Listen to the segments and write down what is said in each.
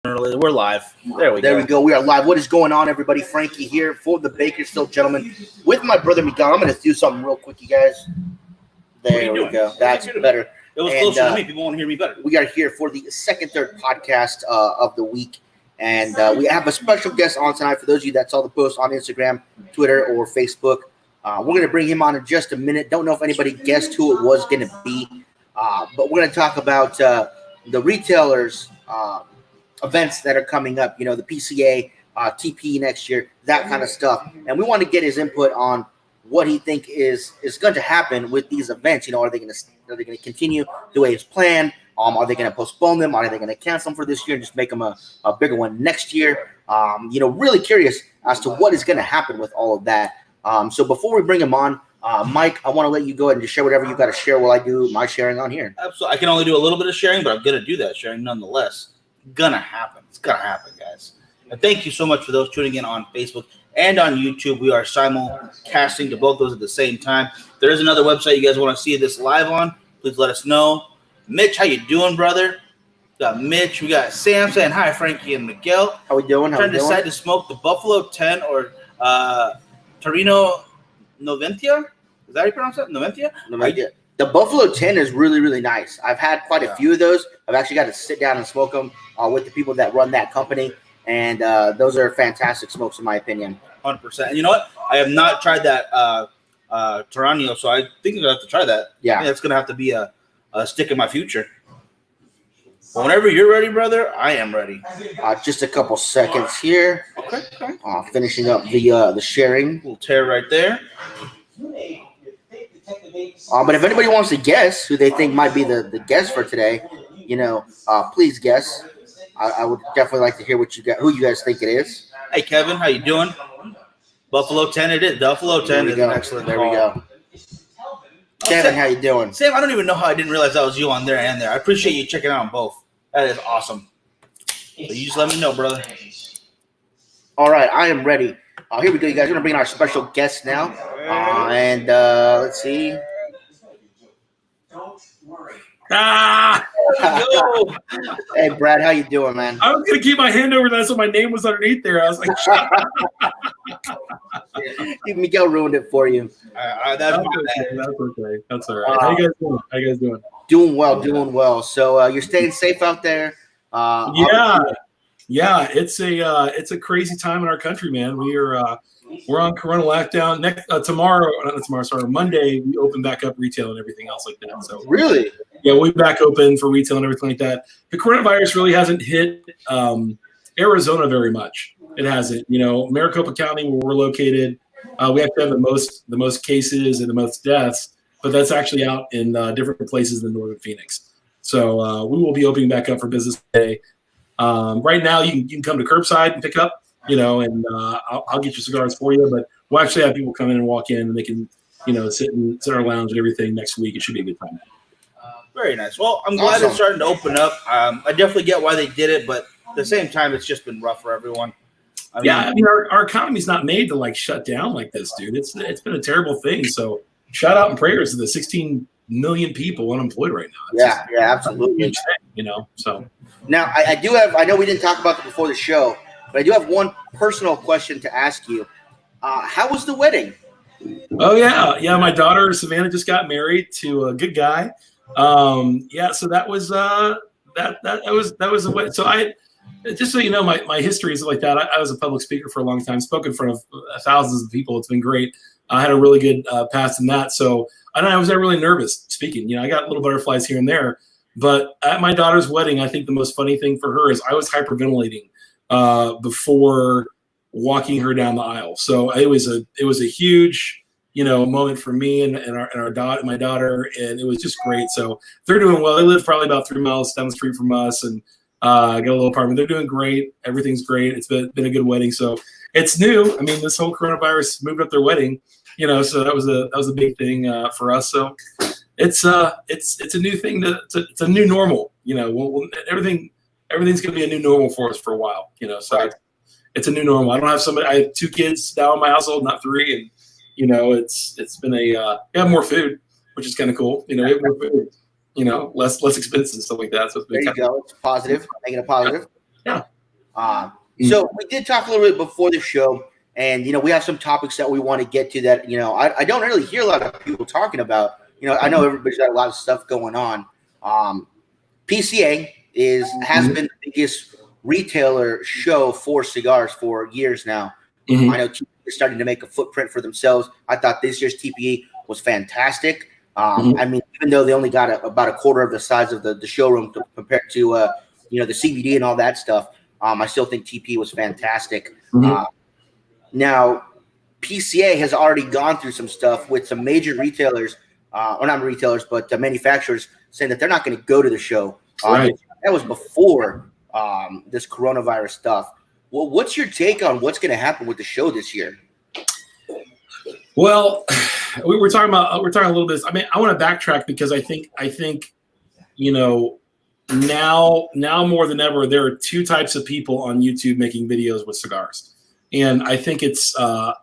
We're live. There we go. We are live. What is going on, everybody? Frankie here for the Bakersfield Gentlemen with my brother Miguel. I'm going to do something real quick, you guys. There we go. That's better. It was closer to me. People want to hear me better. We are here for the third podcast of the week. And we have a special guest on tonight. For those of you that saw the post on Instagram, Twitter, or Facebook, we're going to bring him on in just a minute. Don't know if anybody guessed who it was going to be. But we're going to talk about the retailers' events that are coming up, you know, the PCA, TP next year, that kind of stuff. And we want to get his input on what he think is going to happen with these events. You know, are they going to continue the way it's planned? Are they going to postpone them? Are they going to cancel them for this year and just make them a bigger one next year? You know, really curious as to what is going to happen with all of that. So before we bring him on, Mike, I want to let you go ahead and just share whatever you got to share while I do my sharing on here. Absolutely. I can only do a little bit of sharing, but I'm going to do that sharing nonetheless. Gonna happen. It's gonna happen, guys. And thank you so much for those tuning in on Facebook and on YouTube. We are simulcasting to both those at the same time. If there is another website you guys want to see this live on, please let us know. Mitch, how you doing, brother? We got Mitch. We got Sam saying hi, Frankie and Miguel. How we doing? Trying to decide to smoke the Buffalo 10 or Torino Noventia. Is that how you pronounce it? Noventia? The Buffalo 10 is really, really nice. I've had quite a few of those. I've actually got to sit down and smoke them with the people that run that company. And those are fantastic smokes, in my opinion. 100%. And you know what? I have not tried that Torano, so I think I'm going to have to try that. Yeah. I think that's going to have to be a stick in my future. But whenever you're ready, brother, I am ready. Just a couple seconds here. Okay. Finishing up the sharing. Little tear right there. But if anybody wants to guess who they think might be the guest for today, you know, please guess. I would definitely like to hear who you guys think it is. Hey, Kevin, how you doing? Buffalo 10 it is. Buffalo 10 is an excellent There call. we go. Kevin, how you doing? Sam, I don't even know how I didn't realize that was you on there and there. I appreciate you checking out on both. That is awesome. So you just let me know, brother. All right, I am ready. Here we go, you guys. We're going to bring in our special guest now. And let's see. Don't worry. Hey, Brad, how you doing, man? I was going to keep my hand over that so my name was underneath there. I was like, Miguel ruined it for you. That's okay. That's all right. How you guys doing? Doing well. So you're staying safe out there? Yeah. It's a crazy time in our country, man. We're on Corona lockdown. Monday we open back up retail and everything else like that. So really, yeah, we'll be back open for retail and everything like that. The coronavirus really hasn't hit Arizona very much. It hasn't. You know, Maricopa County, where we're located, we have to have the most cases and the most deaths, but that's actually out in different places than Northern Phoenix. So we will be opening back up for business today. Right now, you can come to curbside and pick up. You know, and I'll get your cigars for you. But we'll actually have people come in and walk in, and they can, you know, sit in our lounge and everything next week. It should be a good time. Very nice. Well, I'm glad it's starting to open up. I definitely get why they did it, but at the same time, it's just been rough for everyone. I mean, our economy's not made to like shut down like this, dude. It's been a terrible thing. So shout out and prayers to the 16 million people unemployed right now. Yeah, absolutely. You know, so now I do have. I know we didn't talk about it before the show. But I do have one personal question to ask you. How was the wedding? Oh yeah. My daughter Savannah just got married to a good guy. So that was that was a wedding. So I just so you know my history is like that. I was a public speaker for a long time, spoken in front of thousands of people. It's been great. I had a really good past in that. So I was never really nervous speaking. You know, I got little butterflies here and there. But at my daughter's wedding, I think the most funny thing for her is I was hyperventilating before walking her down the aisle. So it was a huge, you know, moment for me and our daughter, my daughter, and it was just great. So they're doing well. They live probably about 3 miles down the street from us, and got a little apartment. They're doing great. Everything's great. It's been a good wedding. So it's new. I mean, this whole coronavirus moved up their wedding, you know. So that was a big thing for us. So it's a new thing. It's a new normal. You know, everything's going to be a new normal for us for a while, you know, so it's a new normal. I have 2 kids now in my household, not 3. And, you know, it's been we have more food, which is kind of cool. You know, we have more food, you know, less expensive and stuff like that. So it's been there you go. It's positive, making it positive. Yeah. So we did talk a little bit before the show, and we have some topics that we want to get to that I don't really hear a lot of people talking about. I know everybody's got a lot of stuff going on. PCA has been the biggest retailer show for cigars for years now. I know TBG is starting to make a footprint for themselves. I thought this year's TBG was fantastic. I mean, even though they only got about a quarter of the size of the showroom compared to the CBD and all that stuff, I still think TP was fantastic. Now, PCA has already gone through some stuff with some major retailers, or not retailers, but manufacturers saying that they're not going to go to the show. Right. That was before this coronavirus stuff. Well, what's your take on what's going to happen with the show this year? Well, we're talking a little bit. I mean, I want to backtrack because I think now more than ever, there are two types of people on YouTube making videos with cigars. And I think it's, I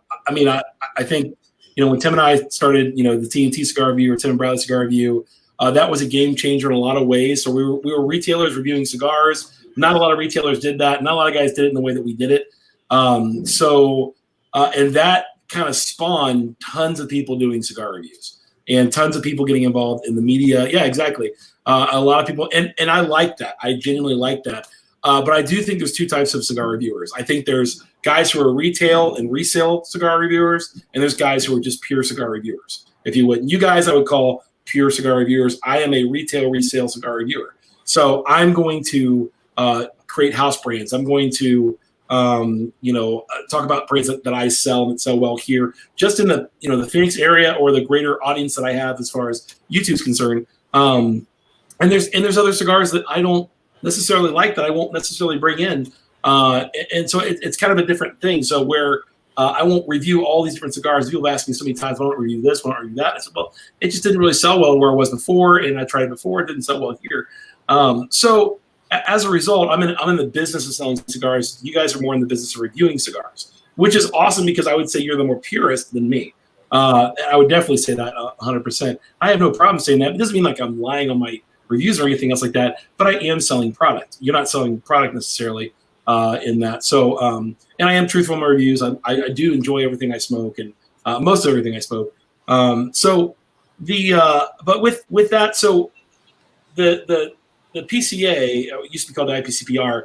think, when Tim and I started, the TNT Cigar Review or Tim and Bradley Cigar Review, that was a game changer in a lot of ways. So we were retailers reviewing cigars. Not a lot of retailers did that. Not a lot of guys did it in the way that we did it. And that kind of spawned tons of people doing cigar reviews and tons of people getting involved in the media. Yeah, exactly. A lot of people, and I like that. I genuinely like that. But I do think there's two types of cigar reviewers. I think there's guys who are retail and resale cigar reviewers, and there's guys who are just pure cigar reviewers, if you would. You guys I would call pure cigar reviewers. I am a retail resale cigar reviewer. So I'm going to create house brands. I'm going to talk about brands that I sell and sell well here, just in the the Phoenix area or the greater audience that I have as far as YouTube's concerned. And there's other cigars that I don't necessarily like that I won't necessarily bring in. And so it's kind of a different thing. So where I won't review all these different cigars. People have asked me so many times, why don't review this, why don't review that? I said, well, it just didn't really sell well where I was before, and I tried it before, it didn't sell well here. So as a result, I'm in the business of selling cigars. You guys are more in the business of reviewing cigars, which is awesome because I would say you're the more purist than me. I would definitely say that 100%. I have no problem saying that. It doesn't mean like I'm lying on my reviews or anything else like that, but I am selling product. You're not selling product necessarily in that. So, and I am truthful in my reviews. I do enjoy everything I smoke and most of everything I smoke. But with that, so the PCA, it used to be called the IPCPR,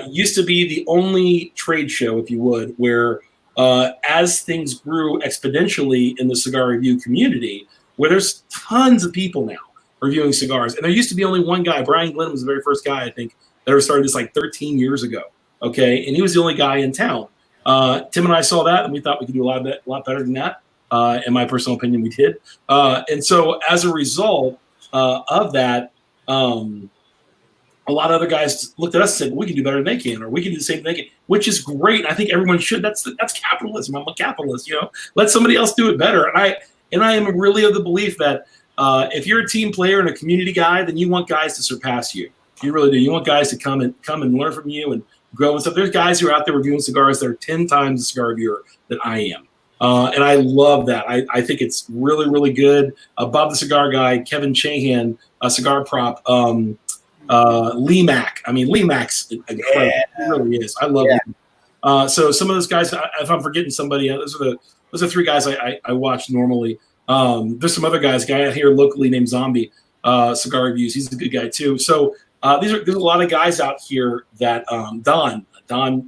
used to be the only trade show, if you would, where as things grew exponentially in the cigar review community, where there's tons of people now reviewing cigars. And there used to be only one guy. Brian Glenn was the very first guy, I think, that ever started this like 13 years ago. Okay. And he was the only guy in town. Tim and I saw that and we thought we could do a lot better than that. In my personal opinion, we did. And so as a result of that, a lot of other guys looked at us and said, we can do better than they can, or we can do the same thing, which is great. I think everyone should. That's capitalism. I'm a capitalist, let somebody else do it better. And I am really of the belief that if you're a team player and a community guy, then you want guys to surpass you. You really do. You want guys to come and learn from you and grow and stuff. There's guys who are out there reviewing cigars that are 10 times the cigar reviewer that I am. And I love that. I think it's really, really good. Bob the Cigar Guy, Kevin Chahan, a cigar prop, Lee Mack. I mean, Lee Mack's incredible. Yeah. He really is. I love him. So some of those guys, if I'm forgetting somebody, those are three guys I watch normally. There's some other guys, guy out here locally named Zombie Cigar Reviews. He's a good guy too. So there's a lot of guys out here that Don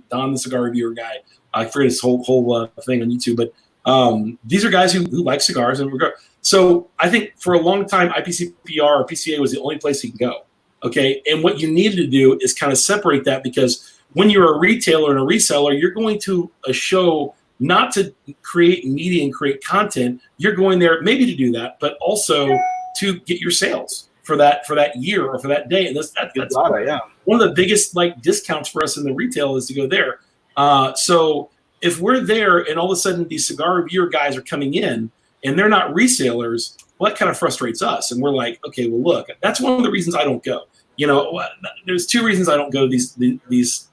the cigar reviewer guy. I forget his whole thing on YouTube, but these are guys who like cigars and regard. So I think for a long time, IPCPR or PCA was the only place you can go. Okay, and what you needed to do is kind of separate that, because when you're a retailer and a reseller, you're going to a show not to create media and create content. You're going there maybe to do that, but also to get your sales for that year or for that day. And that's one of the biggest discounts for us in the retail is to go there. So if we're there and all of a sudden these cigar reviewer guys are coming in and they're not resellers, well, that kind of frustrates us. And we're like, okay, well, look, that's one of the reasons I don't go. There's two reasons I don't go to these.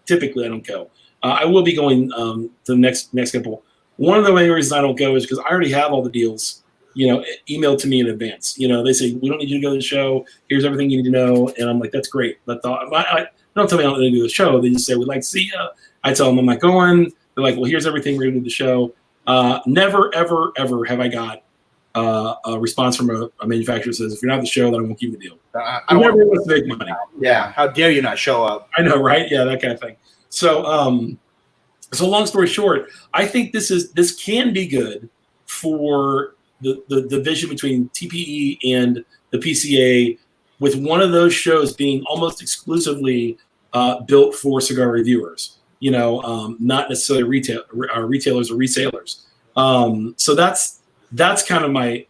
Typically, I don't go. I will be going to the next couple. One of the main reasons I don't go is because I already have all the deals, emailed to me in advance. They say, we don't need you to go to the show. Here's everything you need to know. And I'm like, that's great. But don't tell me how to do the show. They just say, we'd like to see you. I tell them I'm not going. They're like, well, here's everything. We're going to do the show. Never, ever, ever have I got a response from a manufacturer that says, if you're not at the show, then I won't give you the deal. I don't want to make money. Yeah. How dare you not show up? I know, right? Yeah, that kind of thing. So, so long story short, I think this can be good for the division between TPE and the PCA, with one of those shows being almost exclusively built for cigar reviewers. Not necessarily retailers or resellers. So that's kind of my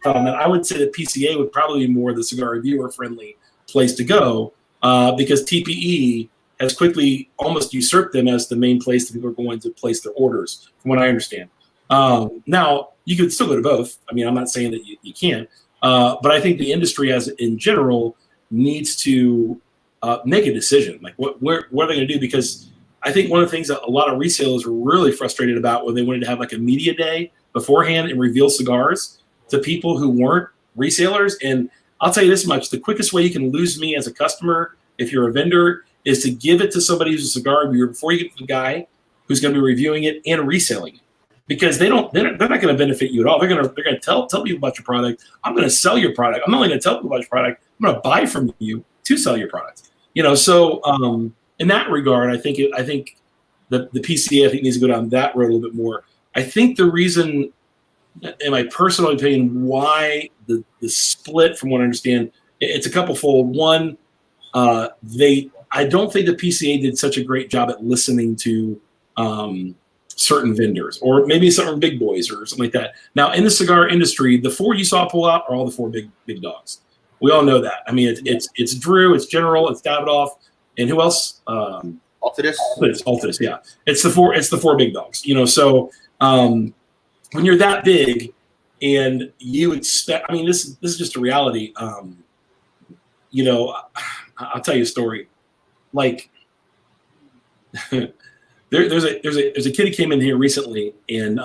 thought on that. I would say that PCA would probably be more the cigar reviewer friendly place to go, because TPE has quickly almost usurped them as the main place that people are going to place their orders, from what I understand. Now, you could still go to both. I mean, I'm not saying that you can't, but I think the industry as in general needs to make a decision. Like, what are they going to do? Because I think one of the things that a lot of resellers were really frustrated about when they wanted to have like a media day beforehand and reveal cigars to people who weren't resellers. And I'll tell you this much, the quickest way you can lose me as a customer, if you're a vendor, is to give it to somebody who's a cigar reviewer before you get to the guy who's going to be reviewing it and reselling it. Because they're not going to benefit you at all. They're going to tell people about your product. I'm going to sell your product. I'm not only going to tell people about your product, I'm going to buy from you to sell your product. So in that regard, I think the PCA needs to go down that road a little bit more. I think the reason, in my personal opinion, why the split, from what I understand, it's a couple fold. One, I don't think the PCA did such a great job at listening to certain vendors, or maybe certain big boys or something like that. Now, in the cigar industry, the four you saw pull out are all the four big dogs. We all know that. I mean, it's Drew, it's General, it's Davidoff, and who else? Altadis, yeah. It's the four big dogs. So when you're that big and you expect, I mean, this is just a reality. I'll tell you a story. Like, there's a kid who came in here recently, and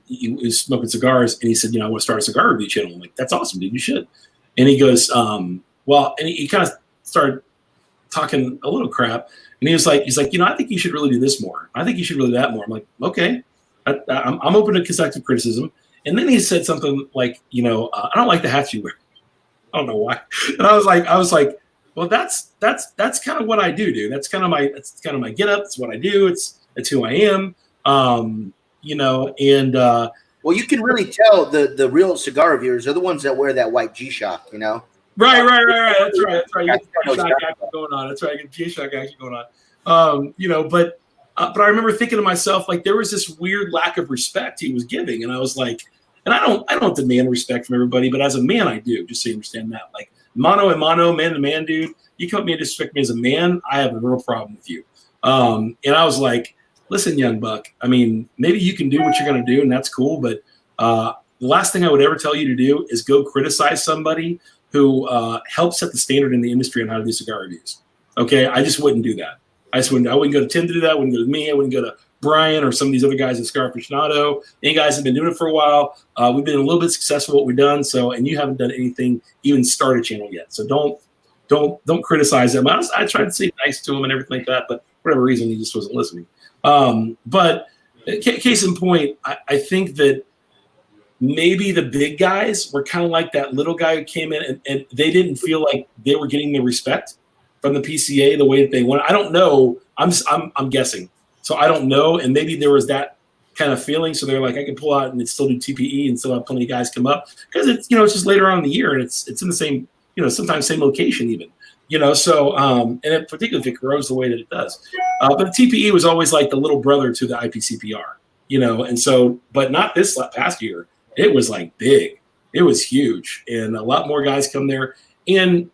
he was smoking cigars, and he said, I want to start a cigar review channel. I'm like, that's awesome, dude. You should. And he goes, and he kind of started talking a little crap, and he's like, I think you should really do this more. I think you should really do that more. I'm like, okay, I'm open to constructive criticism. And then he said something like, I don't like the hats you wear. I don't know why. And I was like, well, that's kind of what I do, dude. That's kind of my get up. It's what I do. It's who I am. And well, you can really tell the real cigar reviewers are the ones that wear that white G-Shock, Right. That's right. You get G-Shock action going on. That's right. You get G-Shock action going on. But I remember thinking to myself, like, there was this weird lack of respect he was giving, and I was like, and I don't demand respect from everybody, but as a man, I do. Just so you understand that, like, mano and mano, man to man, dude. You come at me and disrespect me as a man, I have a real problem with you. And I was like, listen, young buck, I mean, maybe you can do what you're going to do, and that's cool. But the last thing I would ever tell you to do is go criticize somebody who helps set the standard in the industry on how to do cigar reviews. Okay, I just wouldn't do that. I wouldn't go to Tim to do that. I wouldn't go to me. I wouldn't go to Brian or some of these other guys at Cigar Aficionado. You guys have been doing it for a while. We've been a little bit successful at what we've done. So, and you haven't done anything, even start a channel yet. So don't criticize them. I tried to say nice to him and everything like that, but for whatever reason, he just wasn't listening. But case in point, I think that maybe the big guys were kind of like that little guy who came in and they didn't feel like they were getting the respect from the PCA the way that they wanted. I don't know. I'm guessing. So I don't know. And maybe there was that kind of feeling. So they're like, I can pull out and still do TPE and still have plenty of guys come up, because it's just later on in the year and it's in the same, sometimes same location even. So and it, particularly if it grows the way that it does. But the TPE was always like the little brother to the IPCPR, and so, but not this past year. It was like big. It was huge, and a lot more guys come there. And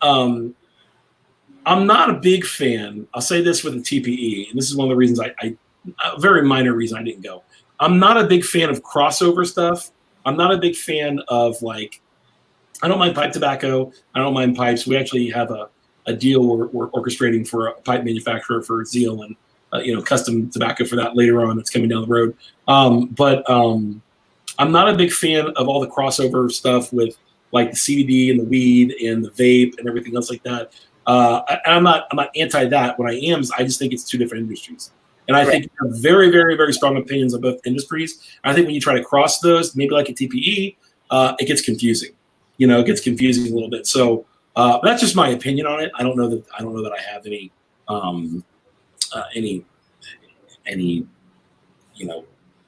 I'm not a big fan. I'll say this with the TPE, and this is one of the reasons a very minor reason I didn't go. I'm not a big fan of crossover stuff. I'm not a big fan of, like, I don't mind pipe tobacco. I don't mind pipes. We actually have a deal we're orchestrating for a pipe manufacturer for Zeal and custom tobacco for that later on. That's coming down the road. But I'm not a big fan of all the crossover stuff with, like, the CBD and the weed and the vape and everything else like that. I'm not anti that. What I am is I just think it's two different industries. And I think you have very, very, very strong opinions on both industries. And I think when you try to cross those, maybe like a TPE, it gets confusing. It gets confusing a little bit. So that's just my opinion on it. I don't know that I have any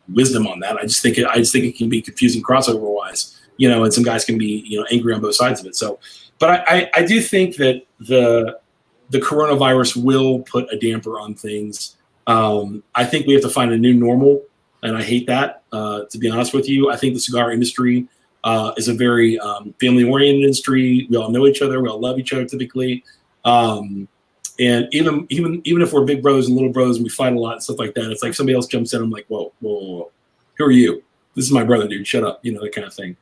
wisdom on that. I just think it can be confusing crossover wise. And some guys can be angry on both sides of it. So, but I do think that the coronavirus will put a damper on things. I think we have to find a new normal, and I hate that, to be honest with you. I think the cigar industry is a very family-oriented industry. We all know each other. We all love each other typically. And even if we're big brothers and little brothers and we fight a lot and stuff like that, it's like somebody else jumps in. I'm like, whoa, who are you? This is my brother, dude. Shut up. That kind of thing.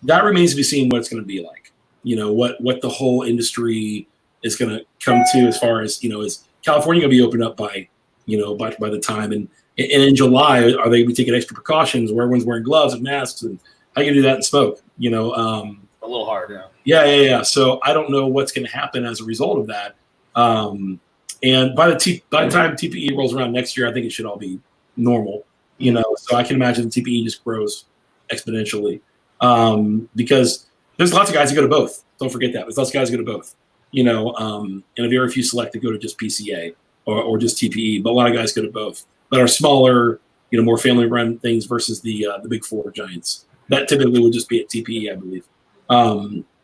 That remains to be seen what it's going to be like. What the whole industry is going to come to, as far as is California going to be opened up by the time, and in July are they going to be taking extra precautions where everyone's wearing gloves and masks, and how you do that and smoke? A little hard, yeah. So I don't know what's going to happen as a result of that. And by the time TPE rolls around next year, I think it should all be normal. So I can imagine the TPE just grows exponentially, because there's lots of guys who go to both. Don't forget that. There's lots of guys who go to both. And a very few select to go to just PCA or just TPE, but a lot of guys go to both. That are smaller, more family-run things versus the big four giants. That typically would just be at TPE, I believe.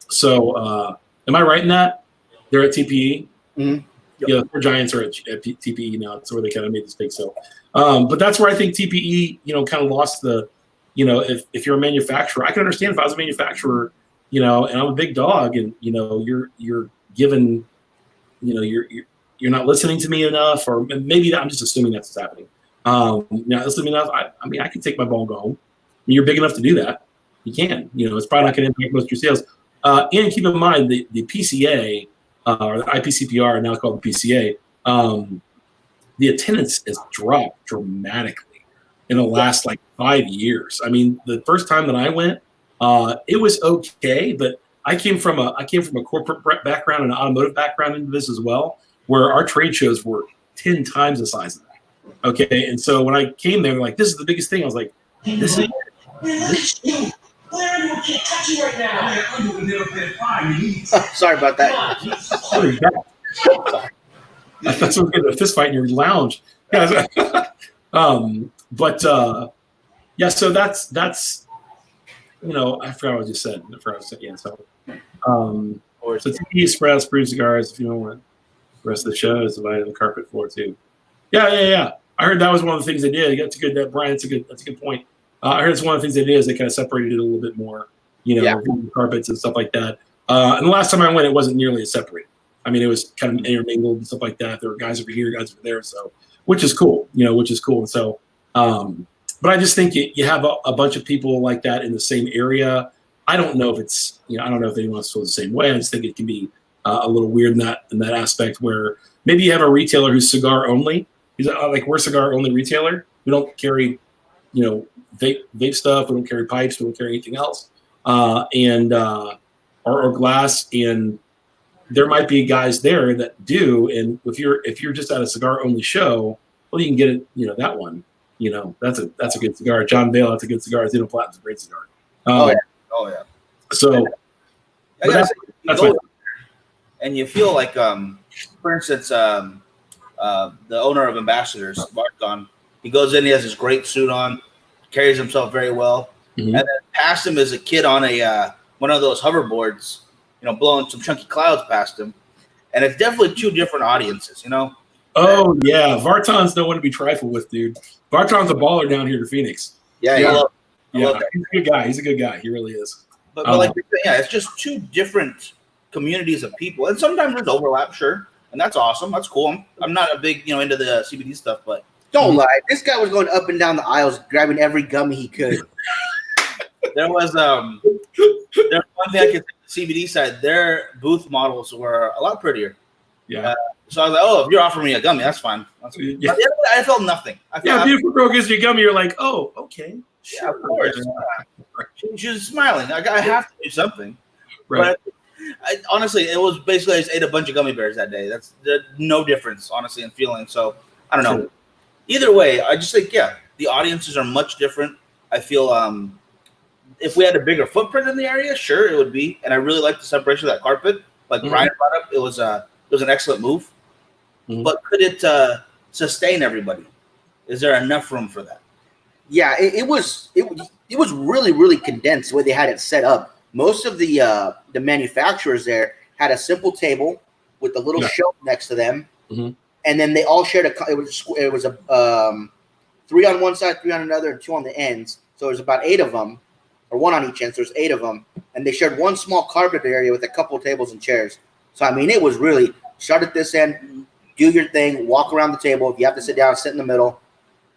So am I right in that? They're at TPE? Mm-hmm. Yep. Yeah, the four giants are at TPE now. That's where they kind of made this big sale. But that's where I think TPE, kind of lost the, if you're a manufacturer, I can understand if I was a manufacturer, and I'm a big dog, and you're given, you're not listening to me enough, or maybe I'm just assuming that's what's happening. Not listening enough. I mean, I can take my ball and go home. You're big enough to do that. You can. It's probably not going to impact most of your sales. And keep in mind the PCA or the IPCPR, now called the PCA. The attendance has dropped dramatically in the last 5 years. I mean, the first time that I went, it was okay, but I came from a corporate background and an automotive background into this as well, where our trade shows were 10 times the size of that. Okay, and so when I came there, they're like, "This is the biggest thing." I was like, "This is." Sorry about that. Sorry. I thought someone was getting a fist fight in your lounge. Yeah. Yeah. So that's I forgot what I just said. Yeah. So TPE spread out Spruce Cigars. If you don't want the rest of the show is divided on the carpet floor too. Yeah. I heard that was one of the things they did. That's good. Brian, that's a good point. I heard it's one of the things they did is they kind of separated it a little bit more, carpets and stuff like that. And the last time I went, it wasn't nearly as separated. I mean, it was kind of intermingled and stuff like that. There were guys over here, guys over there. So, which is cool, And so, but I just think you have a bunch of people like that in the same area. I don't know if it's, I don't know if anyone else feels the same way. I just think it can be a little weird in that aspect where maybe you have a retailer who's cigar only. He's we're cigar only retailer. We don't carry, vape stuff. We don't carry pipes. We don't carry anything else, or glass. And there might be guys there that do. And if you're just at a cigar only show, well, you can get it. That one. That's a good cigar. John Vale, that's a good cigar. Zeno Platinum's a great cigar. Oh yeah. So, that's and you feel like, for instance, the owner of Ambassadors, Barton, he goes in, he has his great suit on, carries himself very well, and then past him is a kid on a one of those hoverboards, blowing some chunky clouds past him, and it's definitely two different audiences, Oh yeah, Varton's no one to be trifled with, dude. Varton's a baller down here to Phoenix. Yeah. He's a good guy. He's a good guy. He really is. But it's just two different communities of people, and sometimes there's overlap, sure, and that's awesome. That's cool. I'm not a big into the CBD stuff, but don't lie. This guy was going up and down the aisles, grabbing every gummy he could. There was one thing I could say, the CBD side, their booth models were a lot prettier. Yeah. So I was like, oh, if you're offering me a gummy, that's fine. Yeah. But I felt nothing. Beautiful girl gives you a gummy. You're like, oh, okay. Sure. Yeah, of course. She was smiling. I have to do something. Right. But honestly, it was basically I just ate a bunch of gummy bears that day. That's no difference, honestly, in feeling. So I don't know. Sure. Either way, I just think the audiences are much different. I feel if we had a bigger footprint in the area, sure it would be. And I really like the separation of that carpet. Like Brian brought up, it was an excellent move. Mhm. But could it sustain everybody? Is there enough room for that? Yeah, it was really, really condensed the way they had it set up. Most of the manufacturers there had a simple table with a little shelf next to them, and then they all shared it was a 3 on one side, 3 on another, and 2 on the ends. So there's about 8 of them, or 1 on each end. So there's 8 of them, and they shared one small carpet area with a couple of tables and chairs. So I mean, it was really start at this end, do your thing, walk around the table. If you have to sit down, sit in the middle.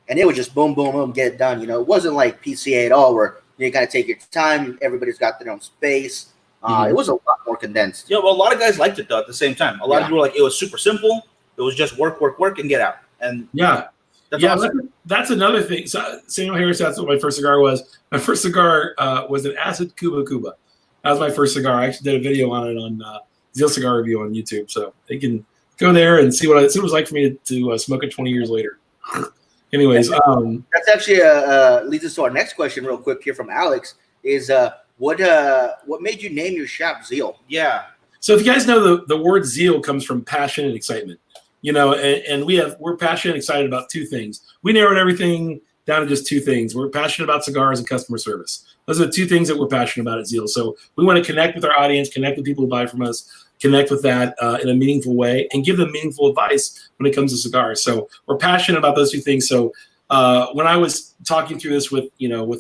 And it was just boom, boom, boom, get it done. You know, it wasn't like PCA at all where you got to take your time. Everybody's got their own space. It was a lot more condensed. Yeah, well, a lot of guys liked it, though, at the same time. A lot of people were like, it was super simple. It was just work, work, work, and get out. And that's awesome. That's another thing. So, Samuel Harris, that's what my first cigar was. My first cigar was an Acid Cuba Cuba. That was my first cigar. I actually did a video on it on Zeal Cigar Review on YouTube. So they can go there and see what it was like for me to smoke it 20 years later. Anyways, that's actually leads us to our next question, real quick here from Alex. Is what made you name your shop Zeal? Yeah. So if you guys know, the word zeal comes from passion and excitement. You know, and we're passionate and excited about 2 things. We narrowed everything down to just 2 things. We're passionate about cigars and customer service. Those are the 2 things that we're passionate about at Zeal. So we want to connect with our audience, connect with people who buy from us, connect with that in a meaningful way, and give them meaningful advice when it comes to cigars. So we're passionate about those 2 things. So when I was talking through this with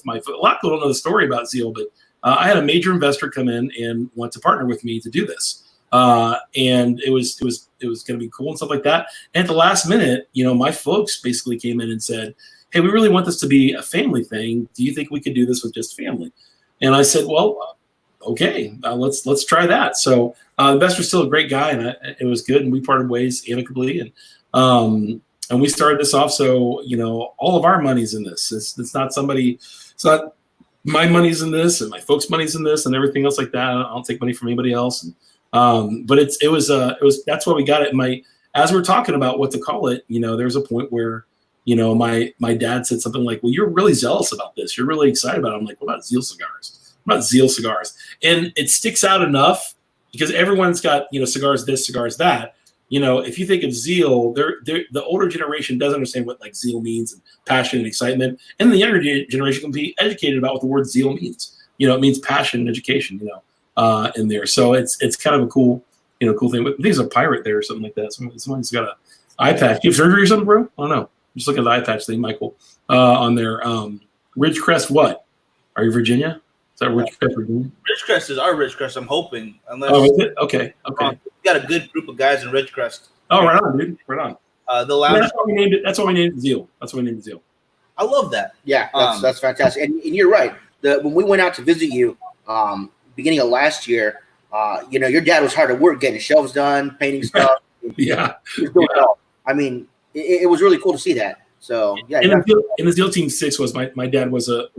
my, a lot of people don't know the story about Zeal, but I had a major investor come in and want to partner with me to do this. And it was going to be cool and stuff like that. And at the last minute, my folks basically came in and said, hey, we really want this to be a family thing. Do you think we could do this with just family? And I said, well, okay, let's try that. So the investor's still a great guy, and it was good. And we parted ways amicably. And we started this off. So, all of our money's in this. It's not my money's in this and my folks' money's in this and everything else like that. I don't take money from anybody else. And, but it was that's why we got it. As we're talking about what to call it, there was a point where, my dad said something like, well, you're really zealous about this. You're really excited about it. I'm like, what about Zeal Cigars? What about Zeal Cigars? And it sticks out enough because everyone's got, cigars this, cigars that. If you think of Zeal, the older generation doesn't understand what like Zeal means and passion and excitement. And the younger generation can be educated about what the word Zeal means. It means passion and education, in there. So it's kind of a cool thing. But there's a pirate there or something like that. Someone's got an eye patch. Do you have surgery or something, bro? I don't know. Just look at the eye patch thing, Michael, on there. Ridgecrest, what? Are you Virginia? Is that Ridgecrest, Virginia? Ridgecrest is our Ridgecrest, I'm hoping. Unless is it? Okay. We got a good group of guys in Ridgecrest. Oh, right on, dude. Right on. The lounge. That's why we named it. That's why we named it Zeal. That's why we named it Zeal. I love that. Yeah, that's fantastic. And you're right. When we went out to visit you, beginning of last year, your dad was hard at work getting shelves done, painting stuff. Yeah. He was doing it all. I mean, it was really cool to see that. So yeah. In the Zeal Team 6 was my dad was a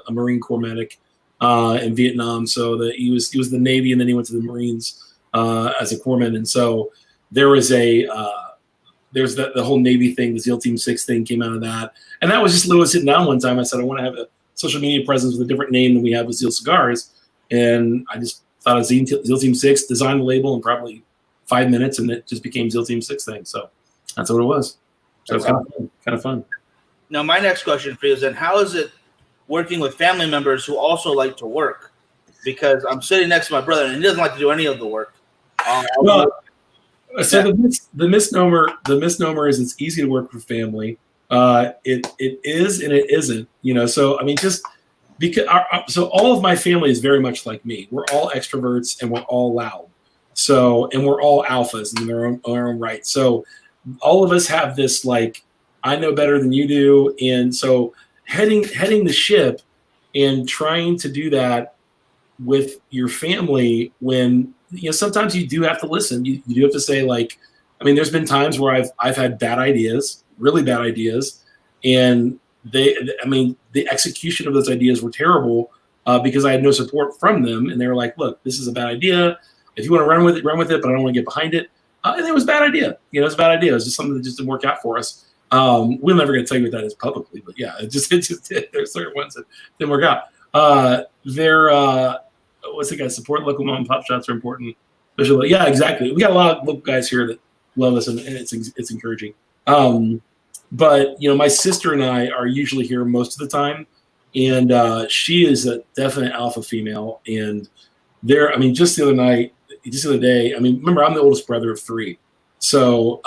Marine Corps medic in Vietnam. So he was the Navy, and then he went to the Marines as a corpsman. And so there was there's the whole Navy thing. The Zeal Team 6 thing came out of that, and that was just literally sitting down one time. I said I want to have a social media presence with a different name than we have with Zeal Cigars, and I just thought of Zeal Team 6, designed the label in probably 5 minutes, and it just became Zeal Team 6 thing. So that's what it was. So it's kind of fun. Now, my next question for you is then, how is it working with family members who also like to work? Because I'm sitting next to my brother, and he doesn't like to do any of the work. So the misnomer is it's easy to work with family. It is and it isn't. So I mean, just because so all of my family is very much like me. We're all extroverts and we're all loud. So and we're all alphas in their own right. So all of us have this like, I know better than you do. And so heading the ship and trying to do that with your family when, sometimes you do have to listen. You do have to say like, I mean, there's been times where I've had bad ideas, really bad ideas. And the execution of those ideas were terrible, because I had no support from them. And they were like, look, this is a bad idea. If you want to run with it, but I don't want to get behind it. And it was a bad idea. You know, it's a bad idea. It was just something that just didn't work out for us. We're never going to tell you what that is publicly, but yeah, it just did. There's certain ones that didn't work out. What's the guy? Support local mom and pop shops are important. Especially, yeah, exactly. We got a lot of local guys here that love us, and it's encouraging. But you know, my sister and I are usually here most of the time, and she is a definite alpha female. And just the other day, remember, I'm the oldest brother of 3, so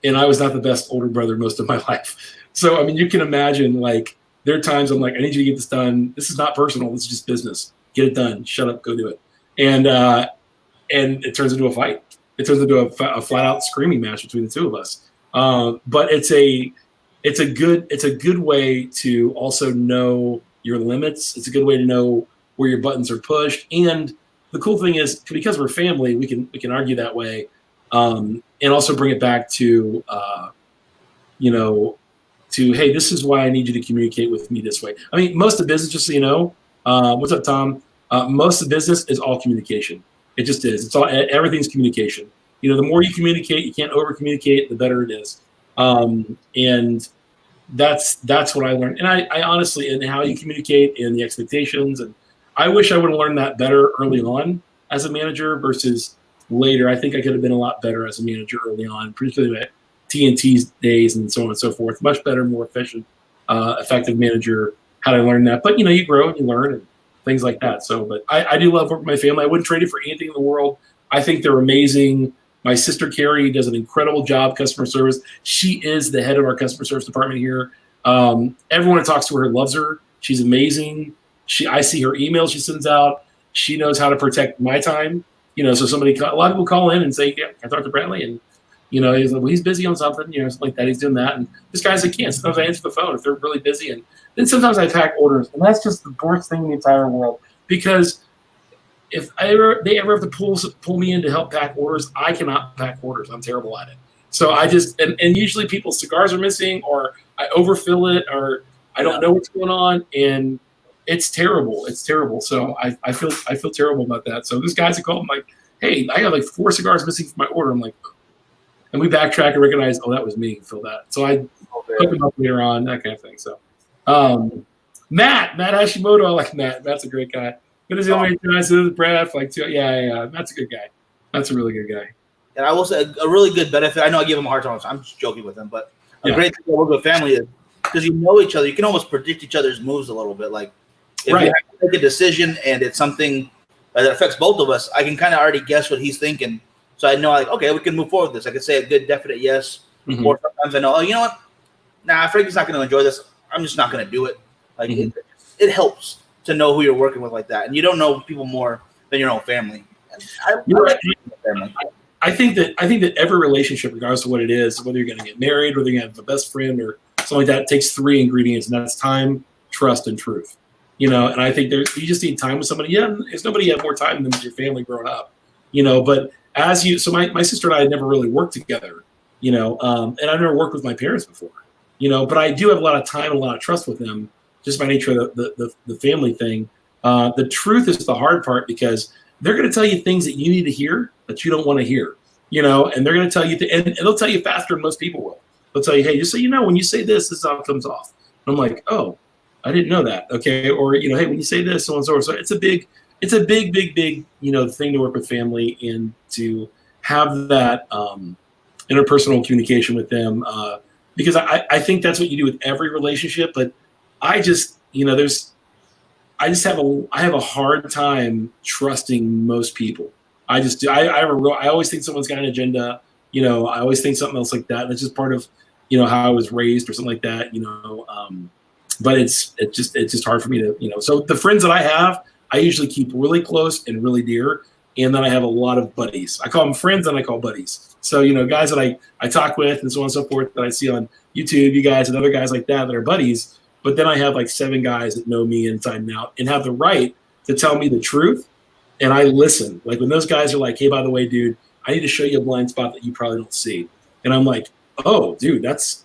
and I was not the best older brother most of my life. So you can imagine, like, there are times I'm like, I need you to get this done. This is not personal. This is just business. Get it done. Shut up. Go do it. And it turns into a fight. It turns into a flat out screaming match between the two of us. But it's a good way to also know your limits. It's a good way to know where your buttons are pushed. And the cool thing is, because we're family, we can argue that way, and also bring it back to hey, this is why I need you to communicate with me this way. Most of the business, just so you know, what's up, Tom? Most of the business is all communication. It just is. It's all, everything's communication. The more you communicate, you can't over communicate, the better it is. And that's what I learned. And I honestly, and how you communicate and the expectations, and I wish I would have learned that better early on as a manager versus later. I think I could have been a lot better as a manager early on, particularly at TNT's days and so on and so forth. Much better, more efficient, effective manager. How did I learn that? But you grow and you learn and things like that. So, but I do love working with my family. I wouldn't trade it for anything in the world. I think they're amazing. My sister Carrie does an incredible job customer service. She is the head of our customer service department here. Everyone that talks to her loves her. She's amazing. I see her emails she sends out. She knows how to protect my time. So a lot of people call in and say, yeah, I talked to Bradley, and he's like, well, he's busy on something, something like that. He's doing that. And this guy's like, can't. Sometimes I answer the phone if they're really busy. And then sometimes I pack orders. And that's just the worst thing in the entire world. Because if they ever have to pull me in to help pack orders, I cannot pack orders. I'm terrible at it. So I just, and usually people's cigars are missing, or I overfill it, or I don't know what's going on. And it's terrible. It's terrible. So I feel terrible about that. So this guy's called, I'm like, hey, I got like 4 cigars missing from my order. I'm like, and we backtrack and recognize, oh, that was me who filled that. So I hook him up later on, that kind of thing. So Matt Hashimoto, I like Matt. Matt's a great guy. But is the only guy to Brad for like 2. Yeah. Matt's a good guy. That's a really good guy. And I will say a really good benefit. I know I give him a hard time. I'm just joking with him, but a great thing to work with family is because you know each other. You can almost predict each other's moves a little bit. Like if you have to make a decision and it's something that affects both of us, I can kind of already guess what he's thinking. So I know, like, okay, we can move forward with this. I can say a good, definite yes. Mm-hmm. Or sometimes I know, oh, you know what? Nah, Frankie's not going to enjoy this. I'm just not going to do it. Like, it helps to know who you're working with like that. And you don't know people more than your own family. I think that every relationship, regardless of what it is, whether you're going to get married, whether you're going to have a best friend or something like that, takes 3 ingredients, and that's time, trust, and truth. And I think you just need time with somebody. Yeah, there's nobody you have more time than with your family growing up. But so my sister and I had never really worked together, and I've never worked with my parents before, but I do have a lot of time and a lot of trust with them, just by nature of the family thing. The truth is the hard part, because they're going to tell you things that you need to hear that you don't want to hear, and they're going to tell you, and they'll tell you faster than most people will. They'll tell you, hey, just so you know, when you say this is how it comes off. And I'm like, oh, I didn't know that. Okay. Or, hey, when you say this, so on and so forth. So it's a big, thing to work with family and to have that interpersonal communication with them, because I think that's what you do with every relationship. But I just, I have a hard time trusting most people. I just do. I always think someone's got an agenda. I always think something else like that. And it's just part of, how I was raised or something like that. But it's just hard for me to, So the friends that I have, I usually keep really close and really dear. And then I have a lot of buddies. I call them friends and I call buddies. So, guys that I talk with and so on and so forth that I see on YouTube, you guys and other guys like that are buddies. But then I have like 7 guys that know me inside and out and have the right to tell me the truth. And I listen. Like when those guys are like, hey, by the way, dude, I need to show you a blind spot that you probably don't see. And I'm like, oh, dude, that's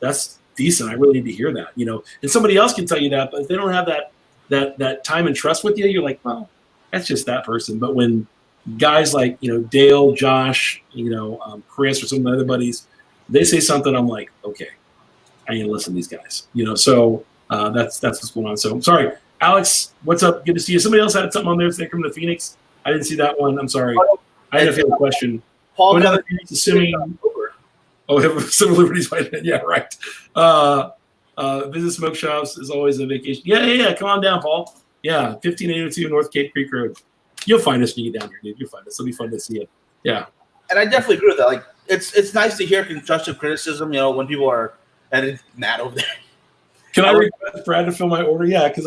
decent. I really need to hear that, And somebody else can tell you that, but if they don't have that that time and trust with you, you're like, well, that's just that person. But when guys like, Dale, Josh, Chris, or some of my other buddies, they say something, I'm like, okay, I need to listen to these guys. So that's what's going on. So sorry, Alex, what's up? Good to see you. Somebody else had something on there. They're coming to Phoenix. I didn't see that one. I'm sorry. I didn't know if you had a question. Paul, Phoenix, assuming. Oh, Civil Liberties. Yeah, right. Visit smoke shops is always a vacation. Yeah. Come on down, Paul. Yeah, 1582 North Cape Creek Road. You'll find us when you get down here, dude. You'll find us. It'll be fun to see you. Yeah. And I definitely agree with that. Like, it's nice to hear constructive criticism. When people are, and it's Matt over there. Can I request Brad to fill my order? Yeah, because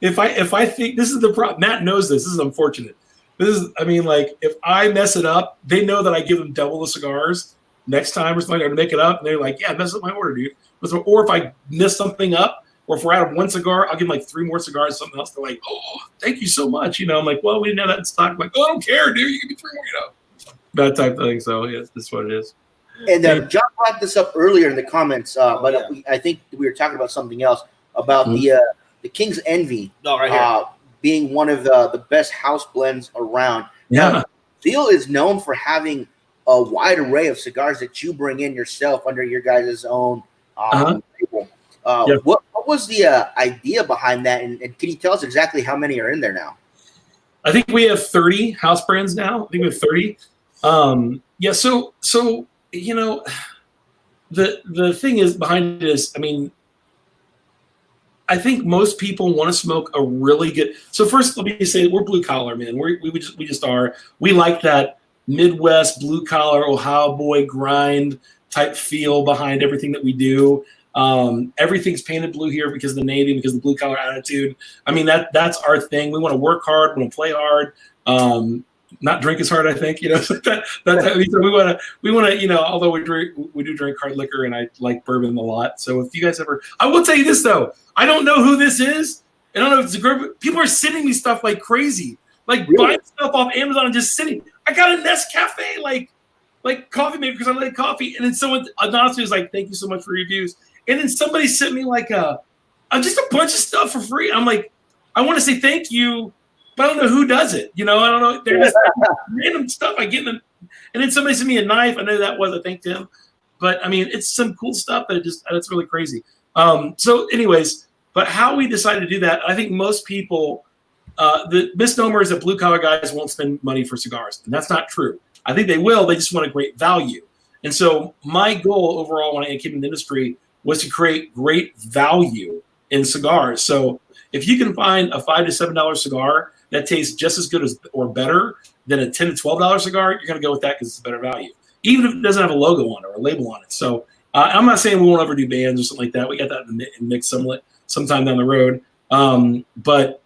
if I think this is the problem, Matt knows this. This is unfortunate. If I mess it up, they know that I give them double the cigars next time or something, or to make it up, and they're like, yeah, mess up my order, dude. Or if I miss something up, or if we're out of one cigar, I'll give them like 3 more cigars, something else. They're like, oh, thank you so much. I'm like, well, we didn't have that in stock. I'm like, oh, I don't care, dude. You give me 3 more, that type of thing. So yeah, that's what it is. And John brought this up earlier in the comments, I think we were talking about something else about the King's Envy being one of the best house blends around. Yeah. Zeal is known for having a wide array of cigars that you bring in yourself under your guys' own label. What was the idea behind that? And can you tell us exactly how many are in there now? I think we have 30 house brands now. I think we have 30. So the thing is behind it is, I think most people want to smoke a really good. So first, let me say we're blue collar, man. We just are. We like that Midwest blue collar Ohio boy grind type feel behind everything that we do. Everything's painted blue here because of the Navy, because of the blue collar attitude. That's our thing. We want to work hard. We want to play hard. Not drink as hard, I think, so we want to, although we do drink hard liquor, and I like bourbon a lot. So if you guys ever, I will tell you this though, I don't know who this is. I don't know if it's a group. People are sending me stuff like crazy, like buying stuff off Amazon and just sitting. I got a Nescafe, like coffee maker because I like coffee. And then someone anonymously was like, thank you so much for reviews. And then somebody sent me like just a bunch of stuff for free. I'm like, I want to say thank you, but I don't know who does it. I don't know. They're just random stuff. I get them. And then somebody sent me a knife. I know that was, I thanked him. But it's some cool stuff that it's really crazy. So anyways, but how we decided to do that, I think most people, the misnomer is that blue collar guys won't spend money for cigars. And that's not true. I think they will. They just want a great value. And so my goal overall when I came in the industry was to create great value in cigars. So if you can find a $5 to $7 cigar that tastes just as good as or better than a $10 to $12 cigar, you're going to go with that because it's a better value, even if it doesn't have a logo on it or a label on it. So I'm not saying we won't ever do bands or something like that. We got that in mix sometime down the road. But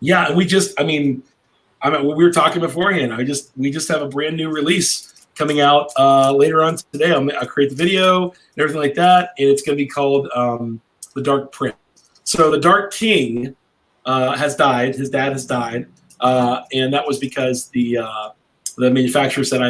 yeah, we just, we were talking beforehand. We just have a brand new release coming out later on today. I'll create the video and everything like that, and it's going to be called The Dark Prince. So the Dark King has died. His dad has died, and that was because the manufacturer said, I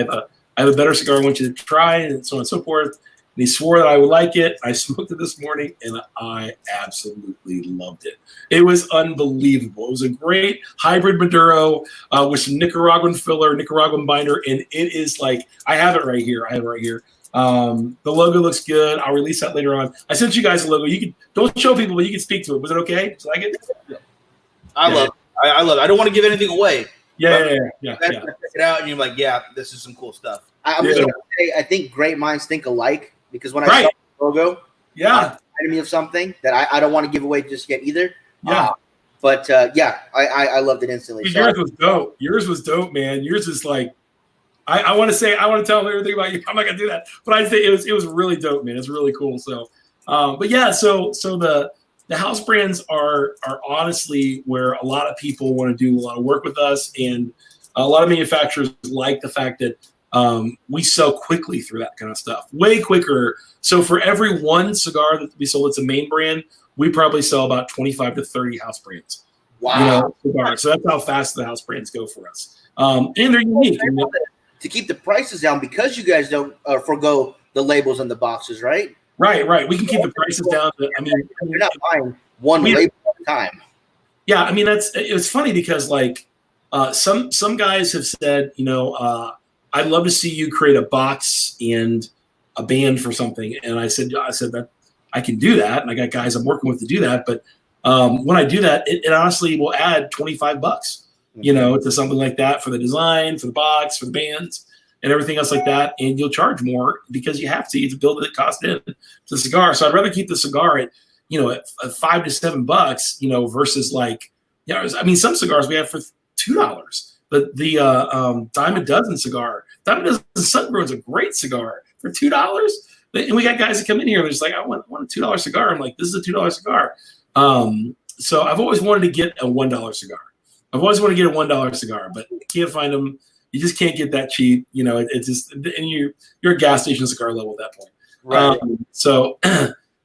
have a better cigar I want you to try, and so on and so forth. And he swore that I would like it. I smoked it this morning, and I absolutely loved it. It was unbelievable. It was a great hybrid Maduro with some Nicaraguan filler, Nicaraguan binder, and it is like, I have it right here. The logo looks good. I'll release that later on. I sent you guys a logo. You can don't show people, but you can speak to it. Was it okay? So I get. I love it. I don't want to give anything away. Yeah. Check it out, and you're like, yeah, this is some cool stuff. I'm just gonna say, I think great minds think alike, because when I saw the logo, reminded me of something that I don't want to give away just yet either. I loved it instantly. Yours was dope. Yours was dope, man. Yours is like, I want to tell them everything about you. I'm not gonna do that, but I'd say it was really dope, man. It's really cool. So, so the house brands are honestly where a lot of people want to do a lot of work with us, and a lot of manufacturers like the fact that we sell quickly through that kind of stuff, way quicker. So for every one cigar that we sold, it's a main brand, we probably sell about 25 to 30 house brands. Wow. Cigars. So that's how fast the house brands go for us. And they're unique. To keep the prices down, because you guys don't forgo the labels and the boxes, right? Right. We can keep the prices down. You're not buying one label at a time. Yeah, I mean it's funny because like some guys have said, I'd love to see you create a box and a band for something, and I said that I can do that, and I got guys I'm working with to do that, but when I do that, it honestly will add $25, to something like that for the design, for the box, for the bands, and everything else like that, and you'll charge more because you have to build it cost in to the cigar. So I'd rather keep the cigar at at $5 to $7, versus like, I mean, some cigars we have for $2. The Diamond Dozen cigar, Diamond Dozen Sun Grown is a great cigar for $2. And we got guys that come in here and they're just like, I want a $2 cigar. I'm like, this is a $2 cigar. So I've always wanted to get a $1 cigar. I've always wanted to get a $1 cigar, but you can't find them. You just can't get that cheap. It's just, and you're a gas station cigar level at that point. Right.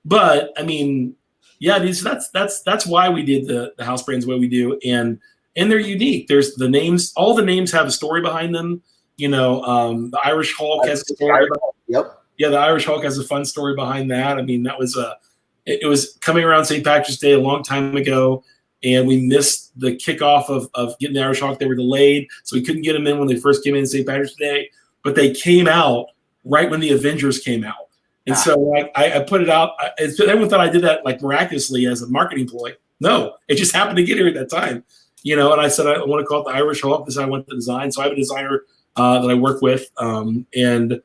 But I mean, yeah, that's why we did the house brands the way we do, and they're unique. There's the names. All the names have a story behind them. The Irish Hulk has a story. Yep. Yeah, the Irish Hulk has a fun story behind that. I mean, that was it was coming around St. Patrick's Day a long time ago, and we missed the kickoff of getting the Irish Hulk. They were delayed, so we couldn't get them in when they first came in St. Patrick's Day. But they came out right when the Avengers came out. And so I put it out. Everyone thought I did that like miraculously as a marketing ploy. No, it just happened to get here at that time. And I said, I want to call it the Irish Hulk. This is how I went to design. So I have a designer that I work with. And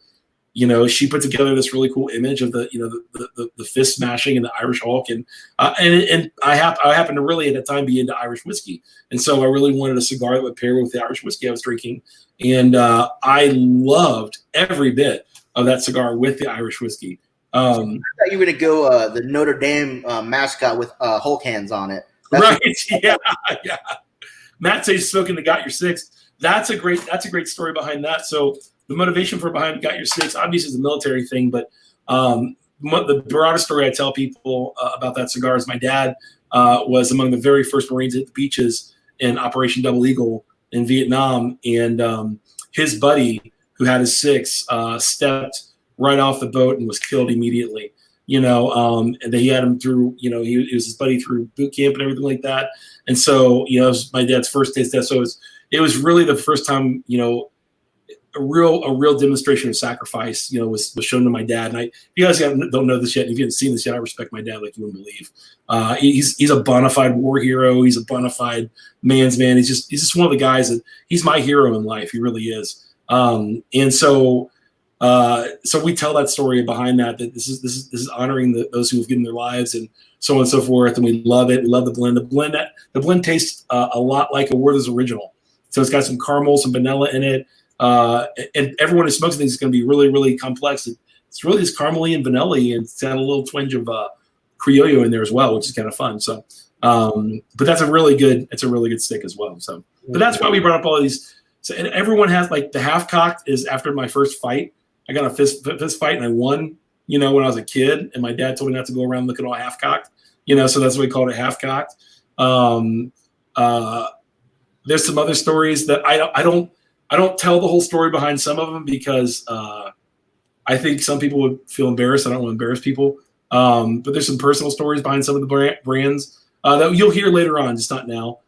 she put together this really cool image of the fist smashing and the Irish Hulk. And I happened to really at the time be into Irish whiskey. And so I really wanted a cigar that would pair with the Irish whiskey I was drinking. And I loved every bit of that cigar with the Irish whiskey. I thought you were going to go the Notre Dame mascot with Hulk hands on it. Right? Yeah. Matt says smoking the Got Your Six. That's a great story behind that. So the motivation for behind Got Your Six obviously is a military thing, but the broadest story I tell people about that cigar is my dad was among the very first Marines at the beaches in Operation Double Eagle in Vietnam, and his buddy who had his six stepped right off the boat and was killed immediately. And he had him through, he was his buddy through boot camp and everything like that. And so, it was my dad's first taste death. So it was really the first time, a real demonstration of sacrifice, was shown to my dad. And if you guys don't know this yet, if you haven't seen this yet, I respect my dad like you wouldn't believe. He's a bona fide war hero. He's a bona fide man's man. He's just one of the guys that he's my hero in life. He really is. And so we tell that story behind that this is honoring those who have given their lives and so on and so forth. And we love it. We love the blend. The blend tastes a lot like a Werther's original. So it's got some caramel, some vanilla in it. And everyone who smokes things is going to be really, really complex. It's really just caramely and vanilla, and it's got a little twinge of criollo in there as well, which is kind of fun. So, but it's a really good stick as well. So, but that's why we brought up all of these. So, and everyone has like the half cocked is after my first fight. I got a fist fight and I won, when I was a kid, and my dad told me not to go around looking all half cocked, so that's why we called it half cocked. There's some other stories that I don't tell the whole story behind some of them because I think some people would feel embarrassed. I don't want to embarrass people. But there's some personal stories behind some of the brands that you'll hear later on, just not now.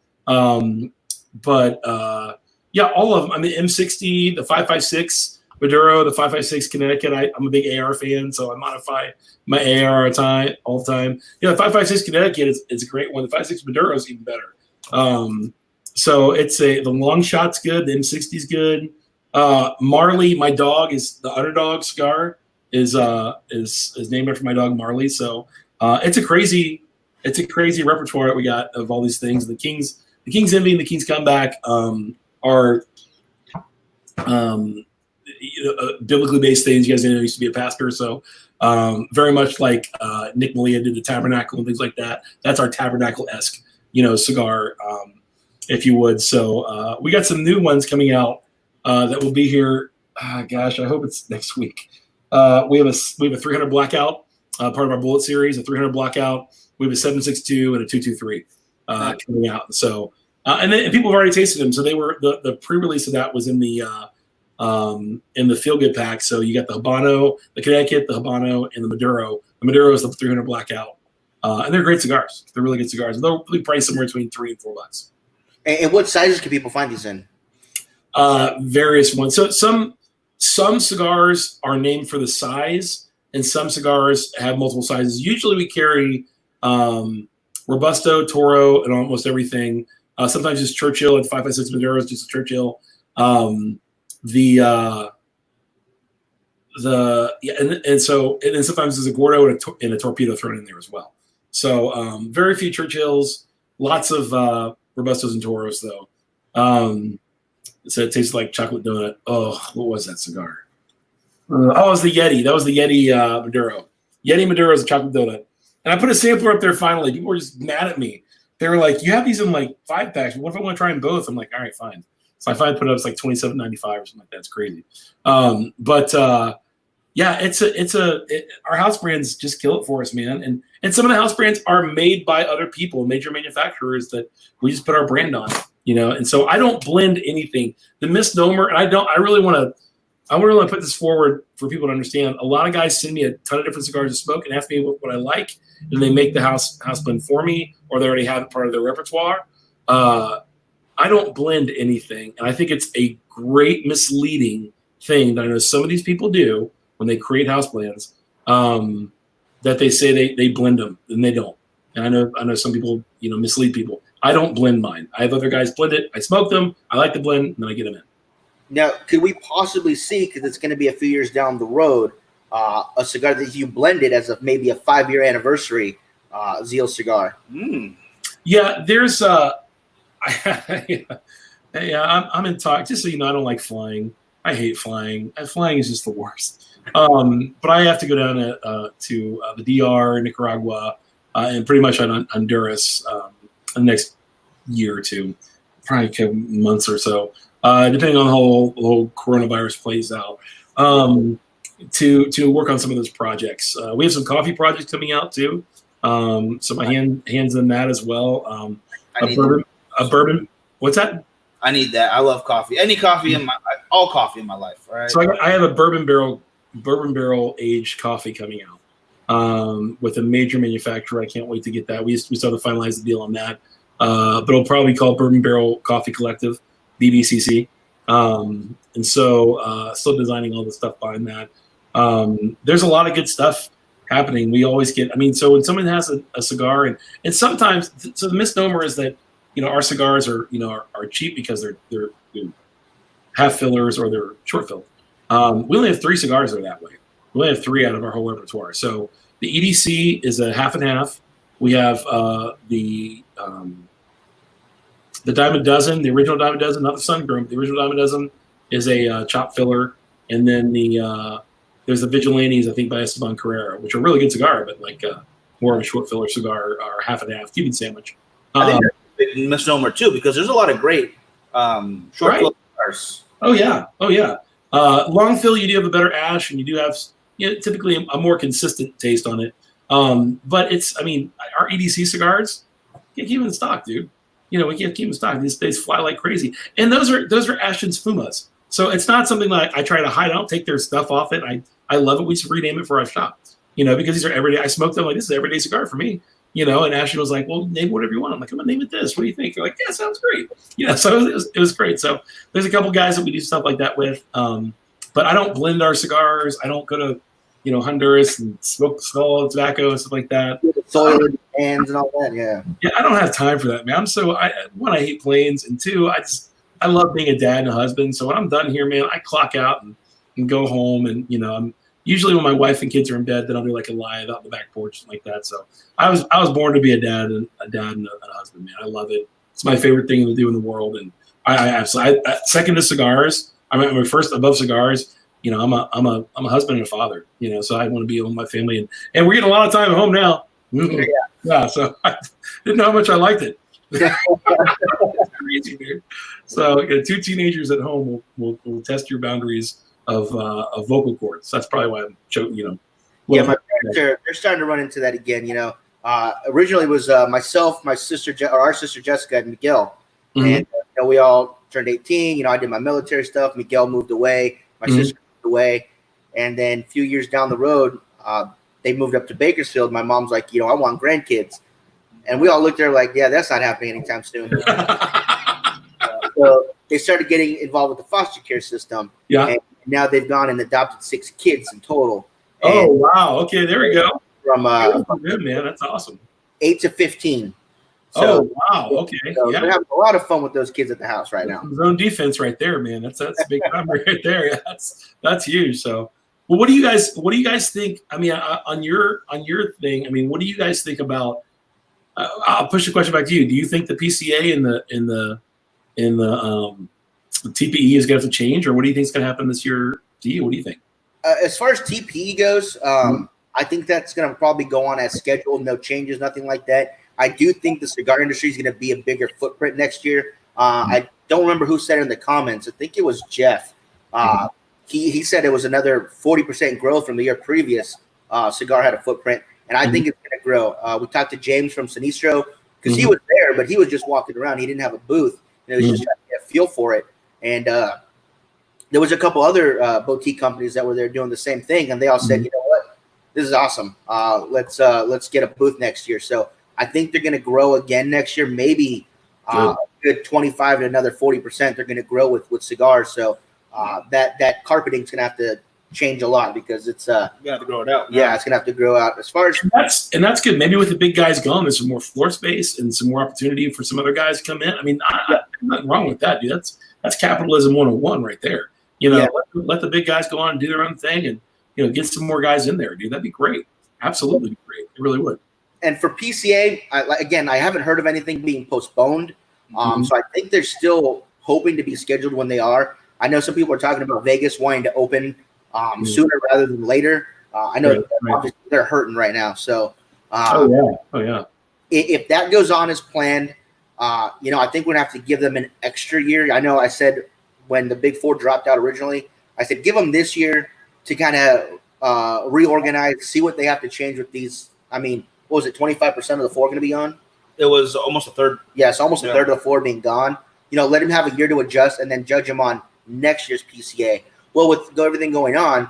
Yeah, all of them. I mean, M60, the 556 Maduro, the 556 Connecticut. I'm a big AR fan, so I modify my AR all the time. The 556 Connecticut is a great one. The 556 Maduro is even better. So the long shot's good. The M60 is good. Marley, my dog, is the Underdog cigar is named after my dog Marley. So it's a crazy repertoire that we got of all these things. The King's Envy and the King's Comeback are biblically based things. You guys know I used to be a pastor, so very much like Nick Malia did the Tabernacle and things like that. That's our Tabernacle-esque, cigar, if you would. So we got some new ones coming out that will be here. Gosh, I hope it's next week. We have a 300 Blackout, part of our Bullet series, a 300 Blackout. We have a 762 and a 223 coming out. So and people have already tasted them. So they were the pre-release of that was in the Feel Good pack. So you got the Habano, the Connecticut, the Habano, and the Maduro. The Maduro is the 300 Blackout. And they're great cigars. They're really good cigars. They'll be priced somewhere between $3 and $4. And what sizes can people find these in? Various ones. So some cigars are named for the size, and some cigars have multiple sizes. Usually we carry Robusto, Toro, and almost everything. Sometimes just Churchill at 5.56 Maduros, just a Churchill. And sometimes there's a Gordo and a Torpedo thrown in there as well. So very few Churchills, lots of Robustos and Toros though. So it tastes like chocolate donut. Oh, what was that cigar? It was the Yeti. That was the Yeti Maduro. Yeti Maduro is a chocolate donut. And I put a sampler up there finally. People were just mad at me. They were like, you have these in like 5-packs. What if I want to try them both? I'm like, all right, fine. So I finally put it up. It's like $27.95 or something like that. It's crazy. Our house brands just kill it for us, man. And some of the house brands are made by other people, major manufacturers that we just put our brand on, And so I don't blend anything. The misnomer, and I really want to put this forward for people to understand. A lot of guys send me a ton of different cigars to smoke and ask me what I like, and they make the house blend for me, or they already have it part of their repertoire. I don't blend anything, and I think it's a great misleading thing that I know some of these people do when they create house blends, that they say they blend them, and they don't. And I know some people mislead people. I don't blend mine. I have other guys blend it. I smoke them. I like the blend, and then I get them in. Now, could we possibly see, because it's going to be a few years down the road, a cigar that you blended as of maybe a 5-year anniversary Zeal cigar? Yeah, there's I'm in talk. Just so you know, I don't like flying. I hate flying. Flying is just the worst. But I have to go down to the DR, Nicaragua, and pretty much on Honduras in the next year or two, probably a couple months or so, depending on how the whole coronavirus plays out, to work on some of those projects. We have some coffee projects coming out too, so my hands in that as well. A bourbon. What's that? I need that. I love coffee. Any coffee all coffee in my life. All right. So I have a bourbon barrel aged coffee coming out with a major manufacturer. I can't wait to get that. We still have to finalize the deal on that. But it'll probably be called Bourbon Barrel Coffee Collective, BBCC. And so still designing all the stuff behind that. There's a lot of good stuff happening. We always get, so when someone has a cigar and sometimes, so the misnomer is that, our cigars are cheap because they're half fillers or they're short filled. We only have 3 cigars that are that way. We only have 3 out of our whole repertoire. So the EDC is a half and half. We have the Diamond Dozen, the original Diamond Dozen, not the Sun Grown. The original Diamond Dozen is a chop filler, and then there's the Vigilantes, I think, by Esteban Carrera, which are a really good cigar, but like more of a short filler cigar or half and half Cuban sandwich. I think that's a big misnomer too, because there's a lot of great short filler cigars. Oh yeah. Long fill, you do have a better ash, and you do have typically a more consistent taste on it. But it's, our EDC cigars can't keep them in stock, dude. We can't keep them in stock. These days fly like crazy, and those are Ashton's Fumas. So it's not something that I try to hide. I don't take their stuff off it. I love it. We should rename it for our shop, because these are everyday. I smoke them like this is an everyday cigar for me. And Ashton was like, well, name whatever you want. I'm like, come on, name it this. What do you think? They're like, yeah, sounds great. So it was great. So there's a couple guys that we do stuff like that with. But I don't blend our cigars. I don't go to, Honduras and smell tobacco and stuff like that. Soil in your hands and all that, yeah. Yeah, I don't have time for that, man. One, I hate planes, and 2, I love being a dad and a husband. So when I'm done here, man, I clock out and go home, and I'm usually when my wife and kids are in bed, then I'll do like a live out in the back porch and like that. So I was born to be a dad and a husband, man. I love it. It's my favorite thing to do in the world, and I absolutely second to cigars. I'm first above cigars. I'm a husband and a father. So I want to be with my family, and we're getting a lot of time at home now. Yeah. So I didn't know how much I liked it. It's crazy, dude. So 2 teenagers at home will test your boundaries of vocal cords. That's probably why I'm choking. My parents they're starting to run into that again. Originally it was myself, my sister, or our sister Jessica, and Miguel, and we all turned 18. I did my military stuff. Miguel moved away. My sister moved away, and then a few years down the road, they moved up to Bakersfield. My mom's like, I want grandkids. And we all looked at her like, yeah, that's not happening anytime soon. So they started getting involved with the foster care system. Yeah. And now they've gone and adopted 6 kids in total. Oh, wow. Okay, there we go. From good, man. That's awesome. 8 to 15. So, wow. Okay. So they're having a lot of fun with those kids at the house right now. Zone defense right there, man. That's a big number right there. Yeah, that's huge. So, well, what do you guys think? I mean, on your thing, I mean, what do you guys think about? I'll push the question back to you. Do you think the PCA and the TPE is going to have to change, or what do you think is going to happen this year? What do you think? As far as TPE goes, I think that's going to probably go on as scheduled. No changes, nothing like that. I do think the cigar industry is going to be a bigger footprint next year. I don't remember who said it in the comments. I think it was Jeff. He said it was another 40% growth from the year previous. Cigar had a footprint, and I think it's going to grow. We talked to James from Sinistro because he was there, but he was just walking around. He didn't have a booth. It was just trying to get a feel for it. And there was a couple other boutique companies that were there doing the same thing, and they all said, you know what, this is awesome. Let's get a booth next year. So I think they're going to grow again next year, maybe a good 25 to another 40%. They're going to grow with cigars. So that carpeting's going to have to change a lot because it's you have to grow it out. Yeah, it's going to have to grow out. As far as that's good. Maybe with the big guys gone, there's some more floor space and some more opportunity for some other guys to come in. I mean, I'm nothing wrong with that, dude. That's capitalism 101 right there. Let the big guys go on and do their own thing, and get some more guys in there, dude. That'd be great. Absolutely be great. It really would. And for PCA, I haven't heard of anything being postponed. So I think they're still hoping to be scheduled when they are. I know some people are talking about Vegas wanting to open sooner rather than later. I know they're hurting right now. So, if that goes on as planned, I think we're going to have to give them an extra year. I know I said when the Big Four dropped out originally, I said give them this year to kind of reorganize, see what they have to change with these. I mean, what was it, 25% of the floor going to be on? It was almost a third. Yeah, it's almost a third of the floor being gone. Let him have a year to adjust and then judge him on next year's PCA. Well, with everything going on,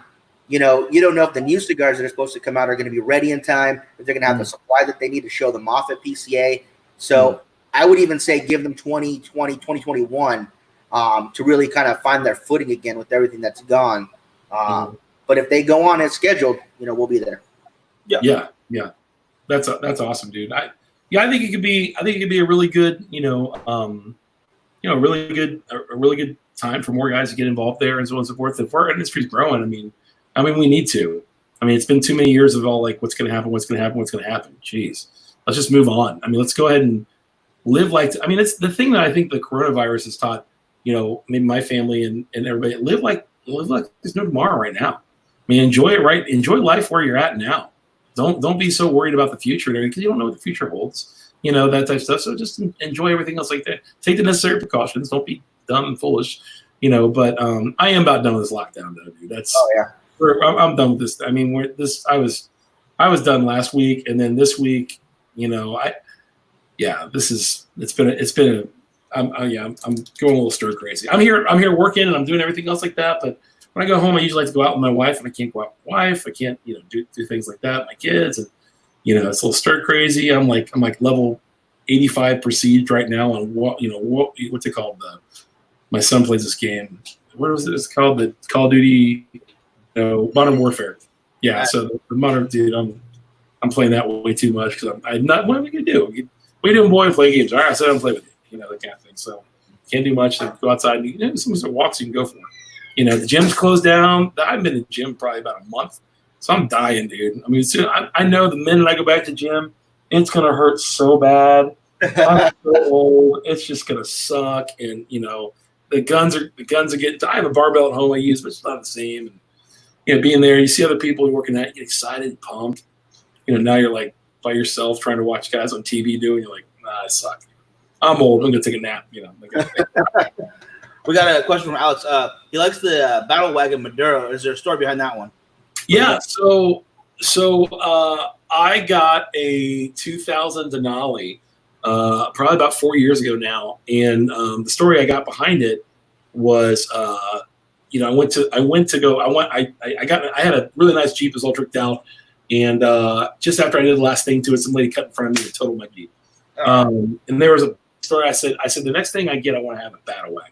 you don't know if the new cigars that are supposed to come out are going to be ready in time, if they're going to have the supply that they need to show them off at PCA. So I would even say give them 2020, 2021 to really kind of find their footing again with everything that's gone. But if they go on as scheduled, we'll be there. Yeah. That's awesome, dude. I think it could be a really good, a really good time for more guys to get involved there and so on and so forth. If our industry's growing, I mean, we need to. I mean, it's been too many years of all like what's going to happen. Jeez, let's just move on. I mean, let's go ahead and live like. I mean, it's the thing that I think the coronavirus has taught. Maybe my family and everybody live like there's no tomorrow right now. I mean, enjoy it, right? Enjoy life where you're at now. Don't be so worried about the future because you don't know what the future holds. That type of stuff. So just enjoy everything else like that. Take the necessary precautions. Don't be dumb and foolish. But I am about done with this lockdown, though, dude. I'm done with this. I mean, I was done last week, and then this week, I'm going a little stir crazy. I'm here working and I'm doing everything else like that. But when I go home, I usually like to go out with my wife, and I can't go out with my wife. I can't, do things like that with my kids, and it's a little stir crazy. I'm like level 85 perceived right now on what's it called? My son plays this game. What was it? It's called the Call of Duty, Modern Warfare. Yeah. So the modern dude, I'm playing that way too much because I'm not. What am I gonna do? What are you doing, boy? Play games. All right, I said I'm playing with you. That kind of thing. So can't do much. So go outside and some walks you can go for. The gym's closed down. I've been in the gym probably about a month, so I'm dying, dude. I mean, I know the minute I go back to the gym, it's gonna hurt so bad. I'm so old. It's just gonna suck, and the guns are getting. I have a barbell at home I use, but it's not the same. And being there, you see other people working at, you get excited, pumped. Now you're like by yourself trying to watch guys on TV do, and you're like, nah, I suck. I'm old. I'm gonna take a nap. We got a question from Alex. He likes the Battle Wagon Maduro. Is there a story behind that one? Yeah. So I got a 2000 Denali probably about 4 years ago now, and the story I got behind it was, I had a really nice Jeep. It was all tricked out. And just after I did the last thing to it, some lady cut in front of me and totaled my Jeep. And there was a story. I said the next thing I get, I want to have a battle wagon.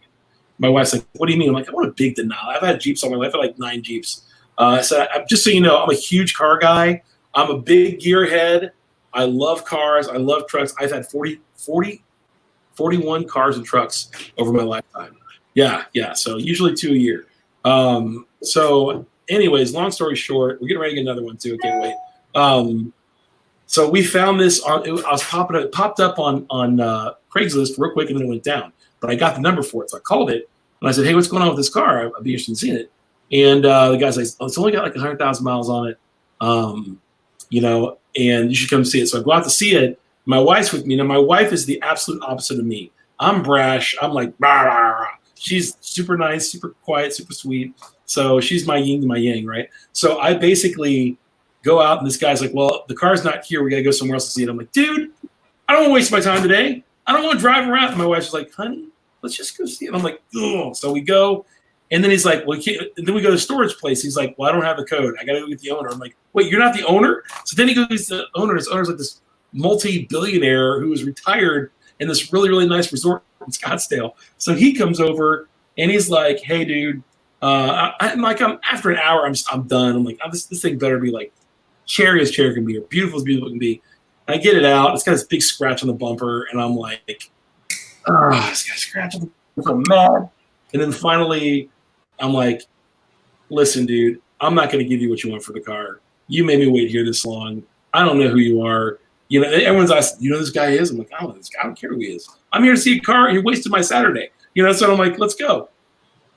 My wife's like, what do you mean? I'm like, I want a big Denali. I've had Jeeps all my life. I've had like 9 Jeeps. So just so you know, I'm a huge car guy. I'm a big gearhead. I love cars. I love trucks. I've had 41 cars and trucks over my lifetime. Yeah. So usually 2 a year. So anyways, long story short, we're getting ready to get another one too. I can't wait. So we found this it popped up on Craigslist real quick, and then it went down. But I got the number for it, so I called it and I said, "Hey, what's going on with this car? I'd be interested in seeing it." And the guy's like, "Oh, it's only got like 100,000 miles on it, and you should come see it." So I go out to see it. My wife's with me. Now, my wife is the absolute opposite of me. I'm brash. I'm like, rah, rah, rah. She's super nice, super quiet, super sweet. So she's my yin to my yang, right? So I basically go out, and this guy's like, "Well, the car's not here. We got to go somewhere else to see it." I'm like, "Dude, I don't want to waste my time today. I don't want to drive around." And my wife's like, "Honey, let's just go see it." I'm like, "Ugh." So we go, and then he's like, "Well, and then we go to the storage place." He's like, "Well, I don't have the code. I got to go get the owner." I'm like, "Wait, you're not the owner?" So then he goes to the owner. His owner's like this multi-billionaire who was retired in this really, really nice resort in Scottsdale. So he comes over and he's like, "Hey, dude, I'm after an hour, I'm done. I'm like, this thing better be like cherry as cherry can be, or beautiful as beautiful can be." I get it out. It's got this big scratch on the bumper, and I'm like, it's got a scratch on the bumper. I'm mad. And then finally, I'm like, "Listen, dude, I'm not going to give you what you want for the car. You made me wait here this long. I don't know who you are. Everyone's asking, you know who this guy is?" I'm like, "I don't know this guy. I don't care who he is. I'm here to see a car. You wasted my Saturday." So I'm like, "Let's go."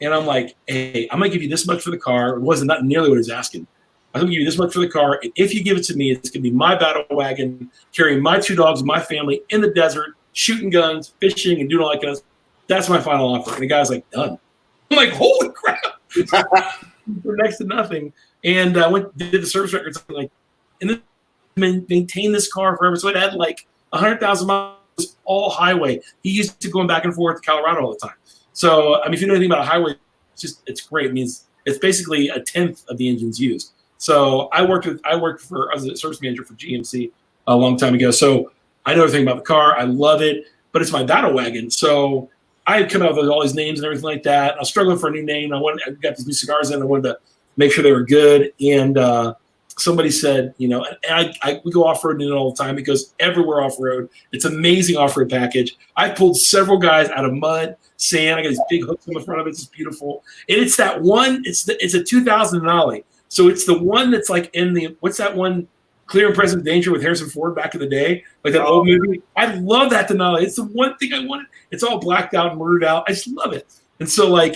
And I'm like, "Hey, I'm going to give you this much for the car." It wasn't not nearly what he was asking. "I'm going to give you this much for the car. And if you give it to me, it's going to be my battle wagon, carrying my 2 dogs, my family in the desert, shooting guns, fishing, and doing all that kind of stuff. That's my final offer." And the guy's like, "Done." I'm like, "Holy crap." For next to nothing. And I did the service records, and then maintain this car forever. So it had like 100,000 miles, all highway. He used to going back and forth to Colorado all the time. So, if you know anything about a highway, it's great. It means it's basically a 10th of the engines used. So I was a service manager for GMC a long time ago. So I know everything about the car. I love it, but it's my battle wagon. So I had come out with all these names and everything like that. I was struggling for a new name. I got these new cigars in. I wanted to make sure they were good. And somebody said, we go off-road in it all the time. It goes everywhere off-road. It's an amazing off-road package. I pulled several guys out of mud, sand. I got these big hooks in the front of it. It's beautiful. And it's that one. It's a 2000 Denali. So it's the one that's like what's that one, Clear and Present Danger with Harrison Ford back in the day, like that old movie. I love that Denali. It's the one thing I wanted. It's all blacked out and murdered out. I just love it. And so when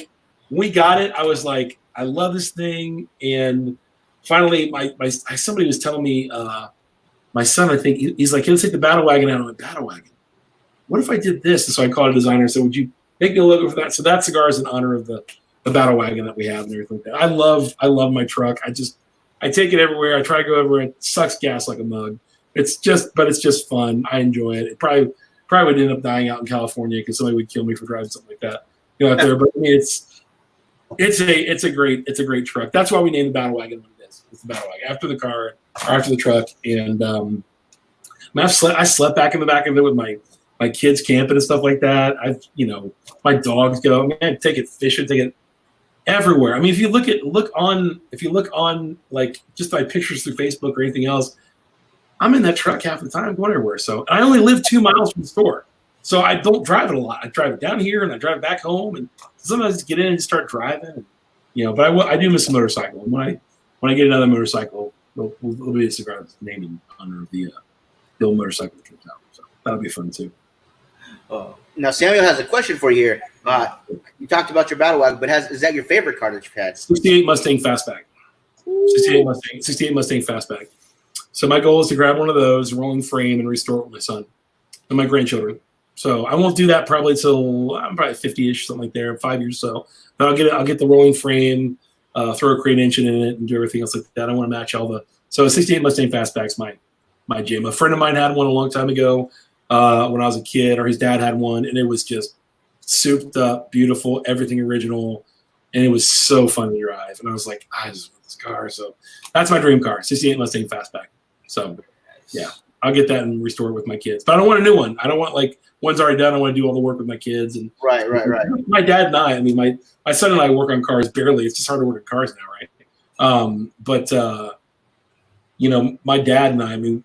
we got it, I was like, I love this thing. And finally, somebody was telling me, my son, I think he's like, "Let's take the battle wagon out." I'm like, "Battle wagon? What if I did this?" And so I called a designer and said, "Would you make me a logo for that?" So that cigar is in honor of the battle wagon that we have and everything like that. I love my truck. I take it everywhere. I try to go everywhere. It sucks gas like a mug. But it's just fun. I enjoy it. It probably would end up dying out in California because somebody would kill me for driving something like that out there. But I mean, it's a great truck. That's why we named the battle wagon what it is. It's the battle wagon after the car or after the truck. And I slept back in the back of it with my kids camping and stuff like that. My dogs go. I take it fishing, take it everywhere. I mean, if you look on like just my pictures through Facebook or anything else, I'm in that truck half the time going everywhere. So I only live 2 miles from the store, so I don't drive it a lot. I drive it down here and I drive it back home, and sometimes I just get in and just start driving. But I do miss a motorcycle. And when I get another motorcycle, we'll be a cigar named in honor of the old motorcycle that comes out. So that'll be fun too. Now Samuel has a question for you here. You talked about your battle wagon, but is that your favorite car that you've had? 68 Mustang Fastback. 68 Mustang Fastback. So my goal is to grab one of those, rolling frame, and restore it with my son and my grandchildren. So I won't do that probably till I'm probably 50-ish, something like there, 5 years or so. But I'll get the rolling frame, throw a crate engine in it, and do everything else like that. I want to match all the. So a 68 Mustang Fastback's my jam. A friend of mine had one a long time ago when I was a kid, or his dad had one, and it was just souped up, beautiful, everything original. and it was so fun to drive. And I was like, I just want this car. So that's my dream car, 68 Mustang Fastback. So yeah, I'll get that and restore it with my kids. But I don't want a new one. I don't want like one's already done. I want to do all the work with my kids. And Right. my dad and I mean, my son and I work on cars barely. It's just hard to work on cars now, right? But my dad and I mean,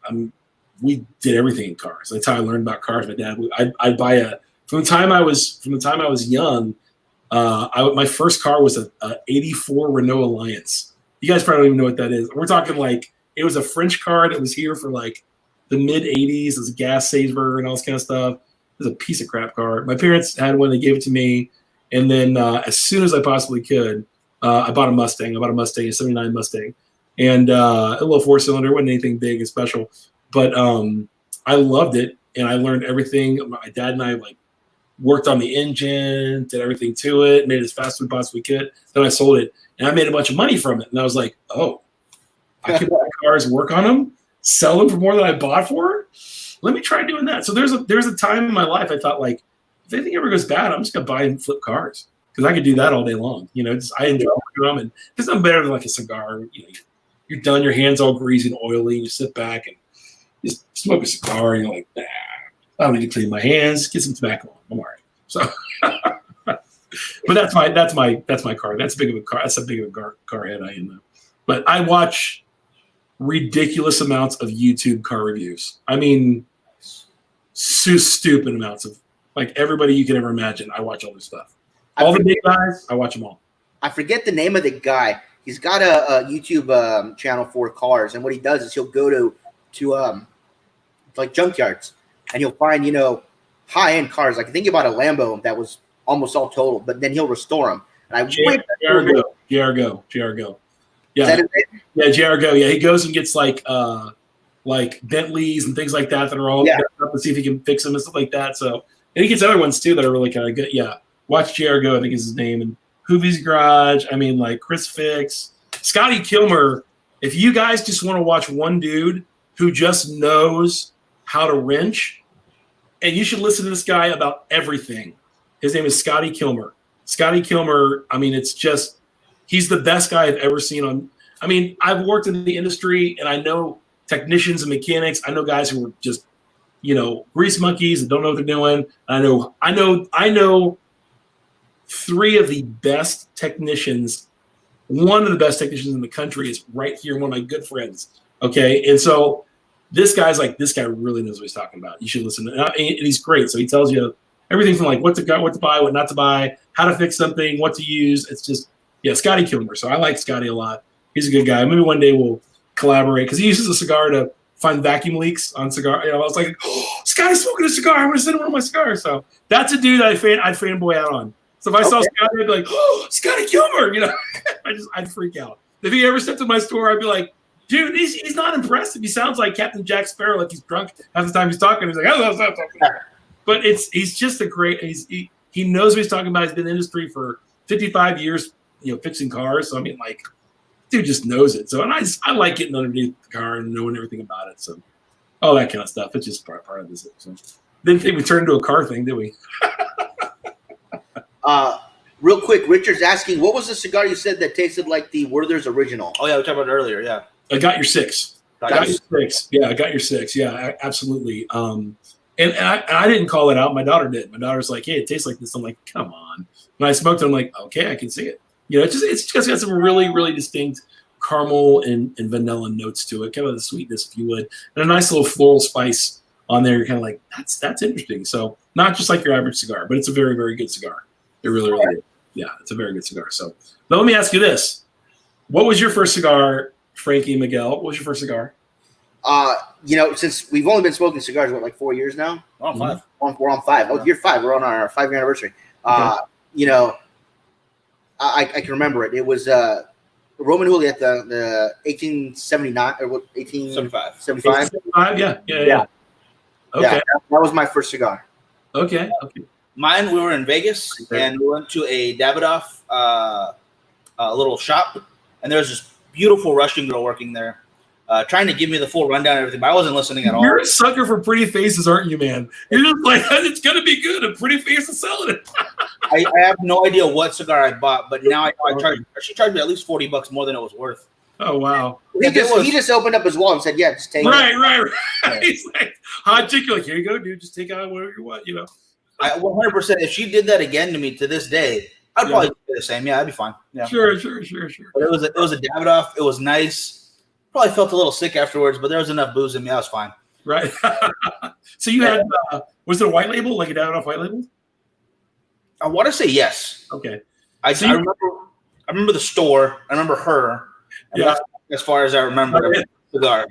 we did everything in cars. That's how I learned about cars. My dad, I'd buy from the time I was young. My first car was a 84 Renault Alliance. You guys probably don't even know what that is. We're talking like it was a French car that was here for like the mid 80s. It was a gas saver and all this kind of stuff. It was a piece of crap car. My parents had one. They gave it to me. And then as soon as I possibly could, I bought a Mustang. I bought a Mustang, a 79 Mustang. And a little 4-cylinder. Wasn't anything big and special. But I loved it. And I learned everything. My dad and I like worked on the engine, did everything to it, made it as fast as we possibly could. Then I sold it, and I made a bunch of money from it. And I was like, oh, I can buy cars, work on them, sell them for more than I bought for. Let me try doing that. So there's a time in my life I thought like, if anything ever goes bad, I'm just gonna buy and flip cars because I could do that all day long. I enjoy them, and there's nothing better than like a cigar. You're done, your hands all greasy and oily, and you sit back and just smoke a cigar, and you're like, nah. I don't need to clean my hands. Get some tobacco on. I'm all right. So, but that's my car. That's big of a car. That's a big of a car head I am. But I watch ridiculous amounts of YouTube car reviews. I mean, so stupid amounts of like everybody you can ever imagine. I watch all this stuff. All the big guys, I watch them all. I forget the name of the guy. He's got a YouTube channel for cars, and what he does is he'll go to like junkyards. And he'll find, high-end cars. Like, think about a Lambo that was almost all total, but then he'll restore them. And JRGO. Yeah. Yeah, JRGO. Yeah, he goes and gets, like Bentleys and things like that are all up to see if he can fix them and stuff like that. So, and he gets other ones, too, that are really kind of good. Yeah. Watch JRGO, I think is his name. And Hoovie's Garage. I mean, like, Chris Fix. Scotty Kilmer. If you guys just want to watch one dude who just knows how to wrench, and you should listen to this guy about everything. His name is Scotty Kilmer. Scotty Kilmer, I mean, he's the best guy I've ever seen on. I mean, I've worked in the industry and I know technicians and mechanics. I know guys who are just, grease monkeys and don't know what they're doing. I know 3 of the best technicians. One of the best technicians in the country is right here, one of my good friends. Okay. And so this guy really knows what he's talking about. You should listen to him. And he's great. So he tells you everything from like what to buy, what not to buy, how to fix something, what to use. It's just, Scotty Kilmer. So I like Scotty a lot. He's a good guy. Maybe one day we'll collaborate because he uses a cigar to find vacuum leaks on cigar. I was like, oh, Scotty's smoking a cigar. I'm going to send him one of my cigars. So that's a dude I'd fanboy out on. So if I saw Scotty, I'd be like, oh, Scotty Kilmer. I'd freak out. If he ever stepped in my store, I'd be like, dude, he's not impressive. He sounds like Captain Jack Sparrow, like he's drunk half the time he's talking. He's like, but he's just a great. He knows what he's talking about. He's been in the industry for 55 years, fixing cars. So I mean, like, dude just knows it. So and I like getting underneath the car and knowing everything about it. So all that kind of stuff. It's just part of this. So didn't think we turned into a car thing, did we? Real quick, Richard's asking, what was the cigar you said that tasted like the Werther's original? Oh yeah, we talked about it earlier. Yeah. I got your 6. I got your 6. Yeah, I got your 6. Yeah, absolutely. And I didn't call it out. My daughter did. My daughter's like, hey, it tastes like this. I'm like, come on. When I smoked it, I'm like, okay, I can see it. It's just got some really, really distinct caramel and vanilla notes to it, kind of the sweetness, if you would, and a nice little floral spice on there. You're kind of like, that's interesting. So not just like your average cigar, but it's a very, very good cigar. It really, really is. Yeah, it's a very good cigar. So now let me ask you this. What was your first cigar, Frankie Miguel? What was your first cigar? Since we've only been smoking cigars, like 4 years now? We're on 5. We're on 5. Oh, year 5. We're on our 5-year anniversary. Okay. I can remember it. It was Roman Juliet, the 1879 or 1875. Yeah. Okay. Yeah, that was my first cigar. Okay. Mine, we were in Vegas and we went to a Davidoff little shop, and there was this beautiful Russian girl working there. trying to give me the full rundown and everything, but I wasn't listening at all. You're a sucker for pretty faces, aren't you, man? You're just like, it's going to be good. A pretty face is selling it. I have no idea what cigar I bought, but now I know she charged me at least $40 more than it was worth. Oh, wow. He just opened up his wallet and said, yeah, just take it. Right. He's like, hot chick, you're like, here you go, dude. Just take out whatever you want, 100%. If she did that again to me to this day, I'd probably do the same. Yeah, I'd be fine. Yeah. Sure. But it was a Davidoff. It was nice. Probably felt a little sick afterwards, but there was enough booze in me. I was fine. Right. So you had, was it a white label, like a Davidoff white label? I want to say yes. Okay. I remember the store. I remember her. And that's as far as I remember the cigar.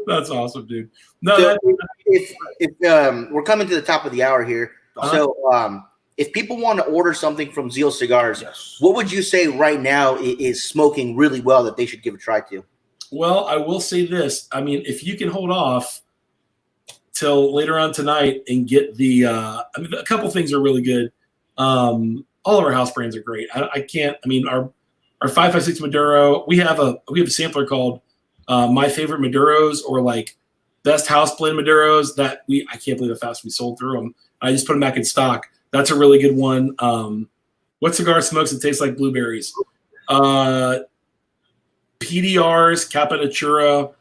That's awesome, dude. No, so if we're coming to the top of the hour here, so if people want to order something from Zeal Cigars, what would you say right now is smoking really well that they should give a try to? Well, I will say this. I mean, if you can hold off till later on tonight and get the a couple things are really good. All of our house brands are great. Our 556 Maduro, we have a sampler called My Favorite Maduros, or like best house blend Maduros that I can't believe how fast we sold through them. I just put them back in stock. That's a really good one. What cigar smokes that tastes like blueberries? PDR's Capinatura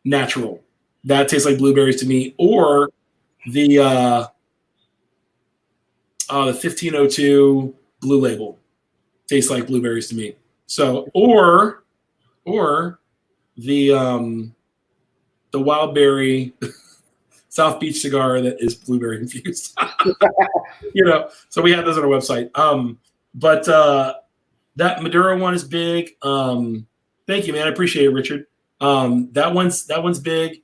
Natural. That tastes like blueberries to me. Or the 1502 Blue Label tastes like blueberries to me. So, or the Wild Berry South Beach cigar that is blueberry infused. So we have those on our website. But that Maduro one is big. Thank you, man. I appreciate it, Richard. That one's big.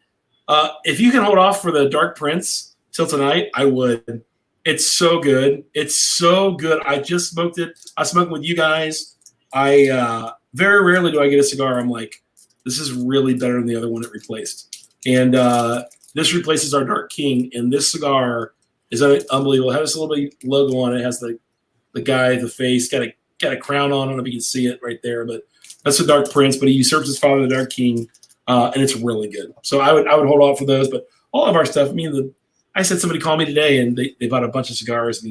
If you can hold off for the Dark Prince till tonight, I would. It's so good. I just smoked it. I smoked with you guys. I very rarely do I get a cigar I'm like, this is really better than the other one it replaced. And this replaces our Dark King, and this cigar is unbelievable. It has this little bit logo on it. It has the guy, the face, got a crown on. I don't know if you can see it right there, but that's the Dark Prince. But he usurps his father, the Dark King, and it's really good. So I would hold off for those. But all of our stuff. I said somebody called me today, and they bought a bunch of cigars.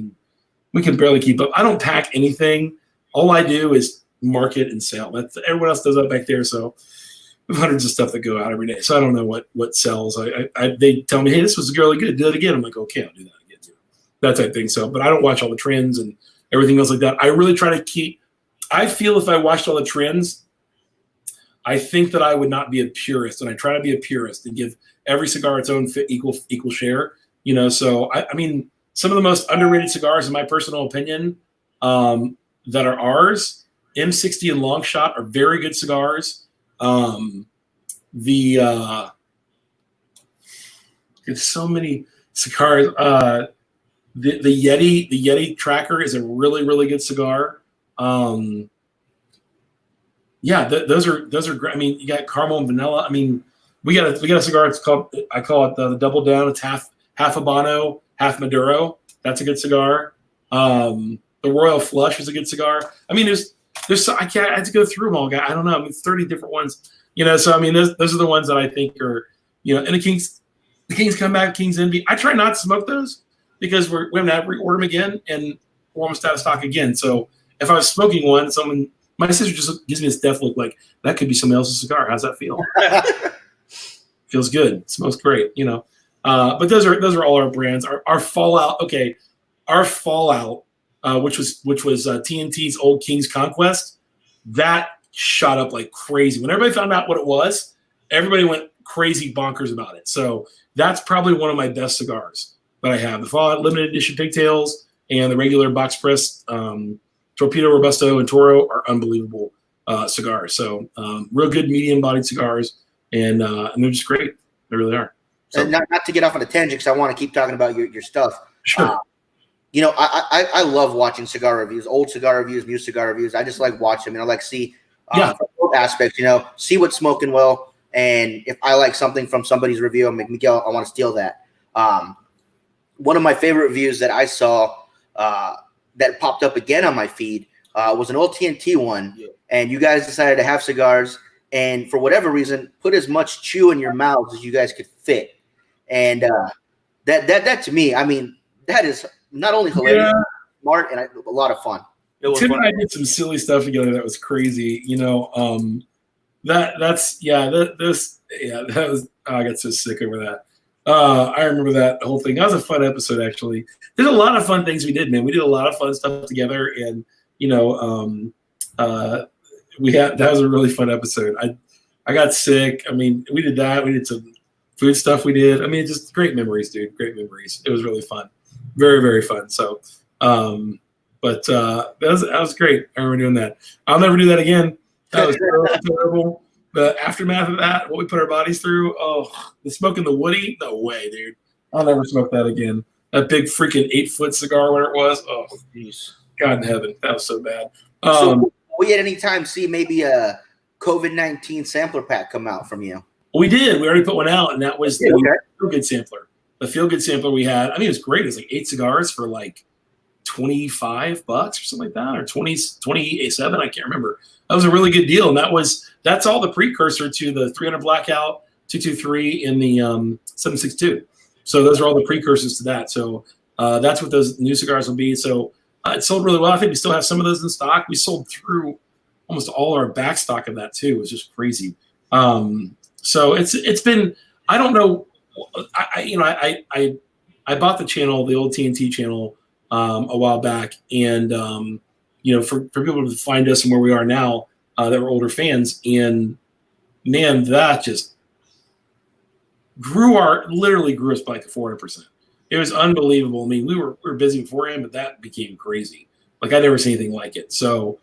We can barely keep up. I don't pack anything. All I do is market and sell. Everyone else does that back there. So we have hundreds of stuff that go out every day. So I don't know what sells. They tell me, hey, this was really good. Do it again. I'm like, okay, I'll do that again too. That type of thing. So, but I don't watch all the trends and everything else like that. I really try to keep. I feel if I watched all the trends, I think that I would not be a purist, and I try to be a purist and give every cigar its own equal share. So some of the most underrated cigars, in my personal opinion, that are ours, M60 and Long Shot are very good cigars. There's so many cigars. The Yeti Tracker is a really, really good cigar. Those are great. You got caramel and vanilla. We got a cigar. I call it the Double Down. It's half Habano, half Maduro. That's a good cigar. The Royal Flush is a good cigar. There's I have to go through them all, guys. I don't know. 30 different ones. So those are the ones that I think are, and the King's Comeback, King's Envy. I try not to smoke those because we haven't had to reorder them again, and we're almost out of stock again. So if I was smoking one, my sister just gives me this death look like that could be somebody else's cigar. How's that feel? Feels good. It smells great, But those are all our brands. Our Fallout, okay. Our Fallout, which was TNT's Old King's Conquest, that shot up like crazy. When everybody found out what it was, everybody went crazy bonkers about it. So that's probably one of my best cigars that I have. The Fallout limited edition pigtails and the regular box press Torpedo, Robusto, and Toro are unbelievable cigars. So real good medium bodied cigars, and they're just great. They really are. So, and not to get off on a tangent, because I want to keep talking about your stuff. Sure. I love watching cigar reviews, old cigar reviews, new cigar reviews. I just like watching them. I like see from both aspects, see what's smoking well. And if I like something from somebody's review, I'm like, Miguel, I want to steal that. One of my favorite reviews that I saw that popped up again on my feed was an old TNT one, Yeah. and you guys decided to have cigars, and for whatever reason, put as much chew in your mouths as you guys could fit. And that to me, I mean, that is not only hilarious, smart, and a lot of fun. It was Tim fun. and I did some silly stuff together that was crazy. You know, that was I got so sick over that. I remember that whole thing. That was a fun episode, actually. There's a lot of fun things we did, man. We did a lot of fun stuff together, and you know, that was a really fun episode. I got sick. I mean, we did that. We did some food stuff. We did. I mean, just great memories, dude. Great memories. It was really fun. Very, very fun. So, but that was great. I remember doing that. I'll never do that again. That was terrible. The aftermath of that, what we put our bodies through. Oh, the smoking the woody. No way, dude. I'll never smoke that again. That big freaking 8-foot cigar, whatever it was. Oh, jeez. God in heaven. That was so bad. So will we at any time see maybe a COVID-19 sampler pack come out from you? We did. We already put one out, and that was the Feel Good sampler. The Feel Good sampler we had. I mean, it was great. It was like 8 cigars for like $25 or something like that, or 27. I can't remember. That was a really good deal, and that's all the precursor to the 300 Blackout, 223, and the 762. So those are all the precursors to that. So that's what those new cigars will be. So it sold really well. I think we still have some of those in stock. We sold through almost all our back stock of that too. It was just crazy. So it's been, I don't know. I bought the channel, the old TNT channel, a while back, and you know, for people to find us and where we are now, that were older fans, and man, that just literally grew us by like 400%. It was unbelievable. I mean, we were busy beforehand, but that became crazy. Like I never seen anything like it. So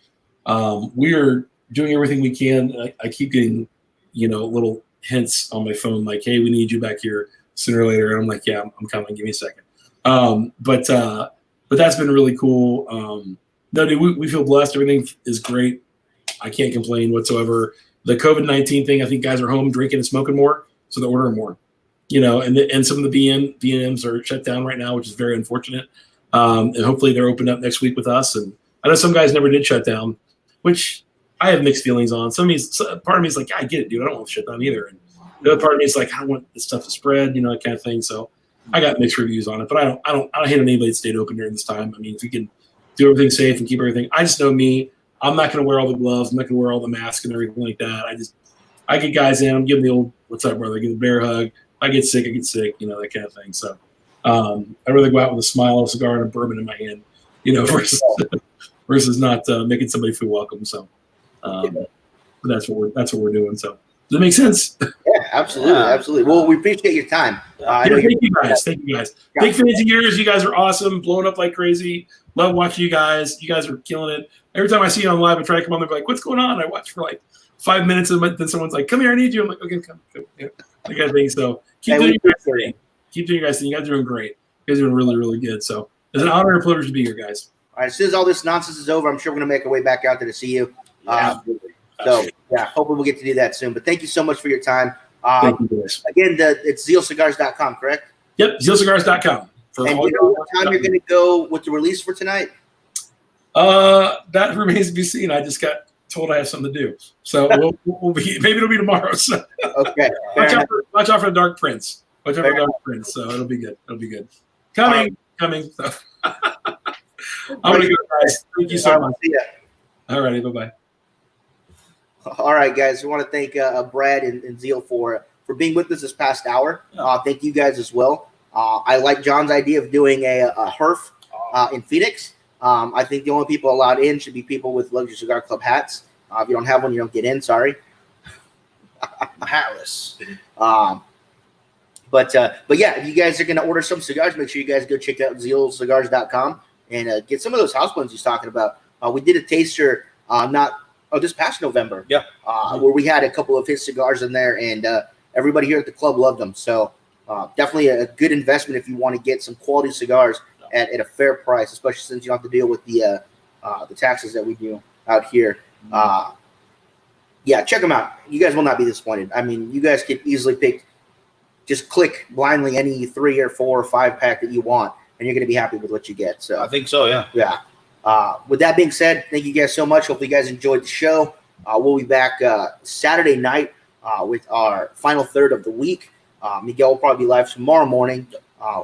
we're doing everything we can. I keep getting, you know, little hints on my phone like, hey, we need you back here sooner or later. And I'm like, yeah, I'm coming. Give me a second. But that's been really cool. No, dude, we feel blessed. Everything is great. I can't complain whatsoever. The COVID-19 thing, I think guys are home drinking and smoking more, so they're ordering more. You know, and some of the B&Ms are shut down right now, which is very unfortunate. And hopefully they're opened up next week with us. And I know some guys never did shut down, which I have mixed feelings on. Part of me is like, I get it, dude. I don't want to shut down either. And the other part of me is like, I want this stuff to spread, you know, that kind of thing. So I got mixed reviews on it, but I don't hate on anybody that stayed open during this time. I mean, if we can do everything safe and keep everything, I just know me. I'm not going to wear all the gloves. I'm not going to wear all the masks and everything like that. I get guys in. I'm giving the old, what's up, brother? Give the bear hug. I get sick, you know, that kind of thing. So I'd rather go out with a smile, a cigar, and a bourbon in my hand, you know, versus not making somebody feel welcome. So that's what we're doing. So does that make sense? Yeah, absolutely. Well, we appreciate your time. Thank you guys. Yeah. Big fans of yours. You guys are awesome, blowing up like crazy. Love watching you guys. You guys are killing it. Every time I see you on live, I try to come on there, like, what's going on? I watch for like 5 minutes, and then someone's like, come here, I need you. I'm like, okay, come. Yeah, that kind of thing. So keep doing your guys' thing. You guys are doing great. You guys are doing really, really good. So it's an honor and a privilege to be here, guys. All right, as soon as all this nonsense is over, I'm sure we're going to make our way back out there to see you. Hopefully we'll get to do that soon. But thank you so much for your time. Thank you, guys. Again, it's zealcigars.com, correct? Yep, zealcigars.com. And you know what time you're going to go with the release for tonight? That remains to be seen. I just got told I have something to do. So we'll be, maybe it'll be tomorrow. So. Okay. Watch out for the Dark Prince. So it'll be good. Coming. So. I'm going to go, guys. Thank you so much. See ya. All righty. Bye-bye. All right, guys. We want to thank Brad and Zeal for being with us this past hour. Thank you guys as well. I like John's idea of doing a HERF in Phoenix. I think the only people allowed in should be people with Luxury Cigar Club hats. If you don't have one, you don't get in. Sorry. I'm hatless. But yeah, if you guys are going to order some cigars, make sure you guys go check out zealcigars.com and get some of those house blends he's talking about. We did a taster this past November. Yeah. Where we had a couple of his cigars in there, and everybody here at the club loved them. So definitely a good investment if you want to get some quality cigars at a fair price, especially since you don't have to deal with the taxes that we do out here. Yeah, check them out. You guys will not be disappointed. I mean, you guys could easily click blindly any 3 or 4 or 5 pack that you want, and you're going to be happy with what you get. So I think so, yeah. Yeah. With that being said, thank you guys so much. Hopefully you guys enjoyed the show. We'll be back Saturday night with our final third of the week. Miguel will probably be live tomorrow morning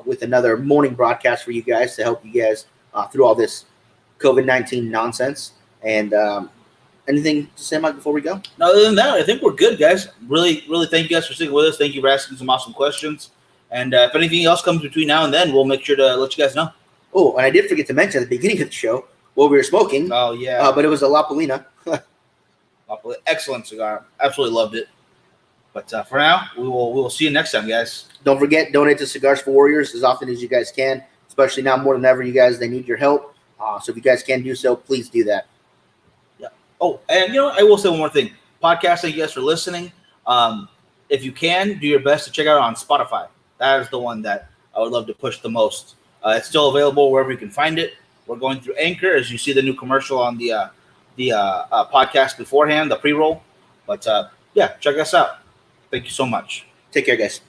with another morning broadcast for you guys to help you guys through all this COVID-19 nonsense. And anything to say, Mike, before we go? No, other than that, I think we're good, guys. Really, really thank you guys for sticking with us. Thank you for asking some awesome questions. And if anything else comes between now and then, we'll make sure to let you guys know. Oh, and I did forget to mention at the beginning of the show what we were smoking. Oh, yeah. But it was a La Polina. Excellent cigar. Absolutely loved it. But for now, we will see you next time, guys. Don't forget, donate to Cigars for Warriors as often as you guys can, especially now more than ever, you guys, they need your help. So if you guys can do so, please do that. Yeah. Oh, and I will say one more thing. Podcast, thank you guys for listening. If you can, do your best to check out on Spotify. That is the one that I would love to push the most. It's still available wherever you can find it. We're going through Anchor, as you see the new commercial on the podcast beforehand, the pre-roll. But yeah, check us out. Thank you so much. Take care, guys.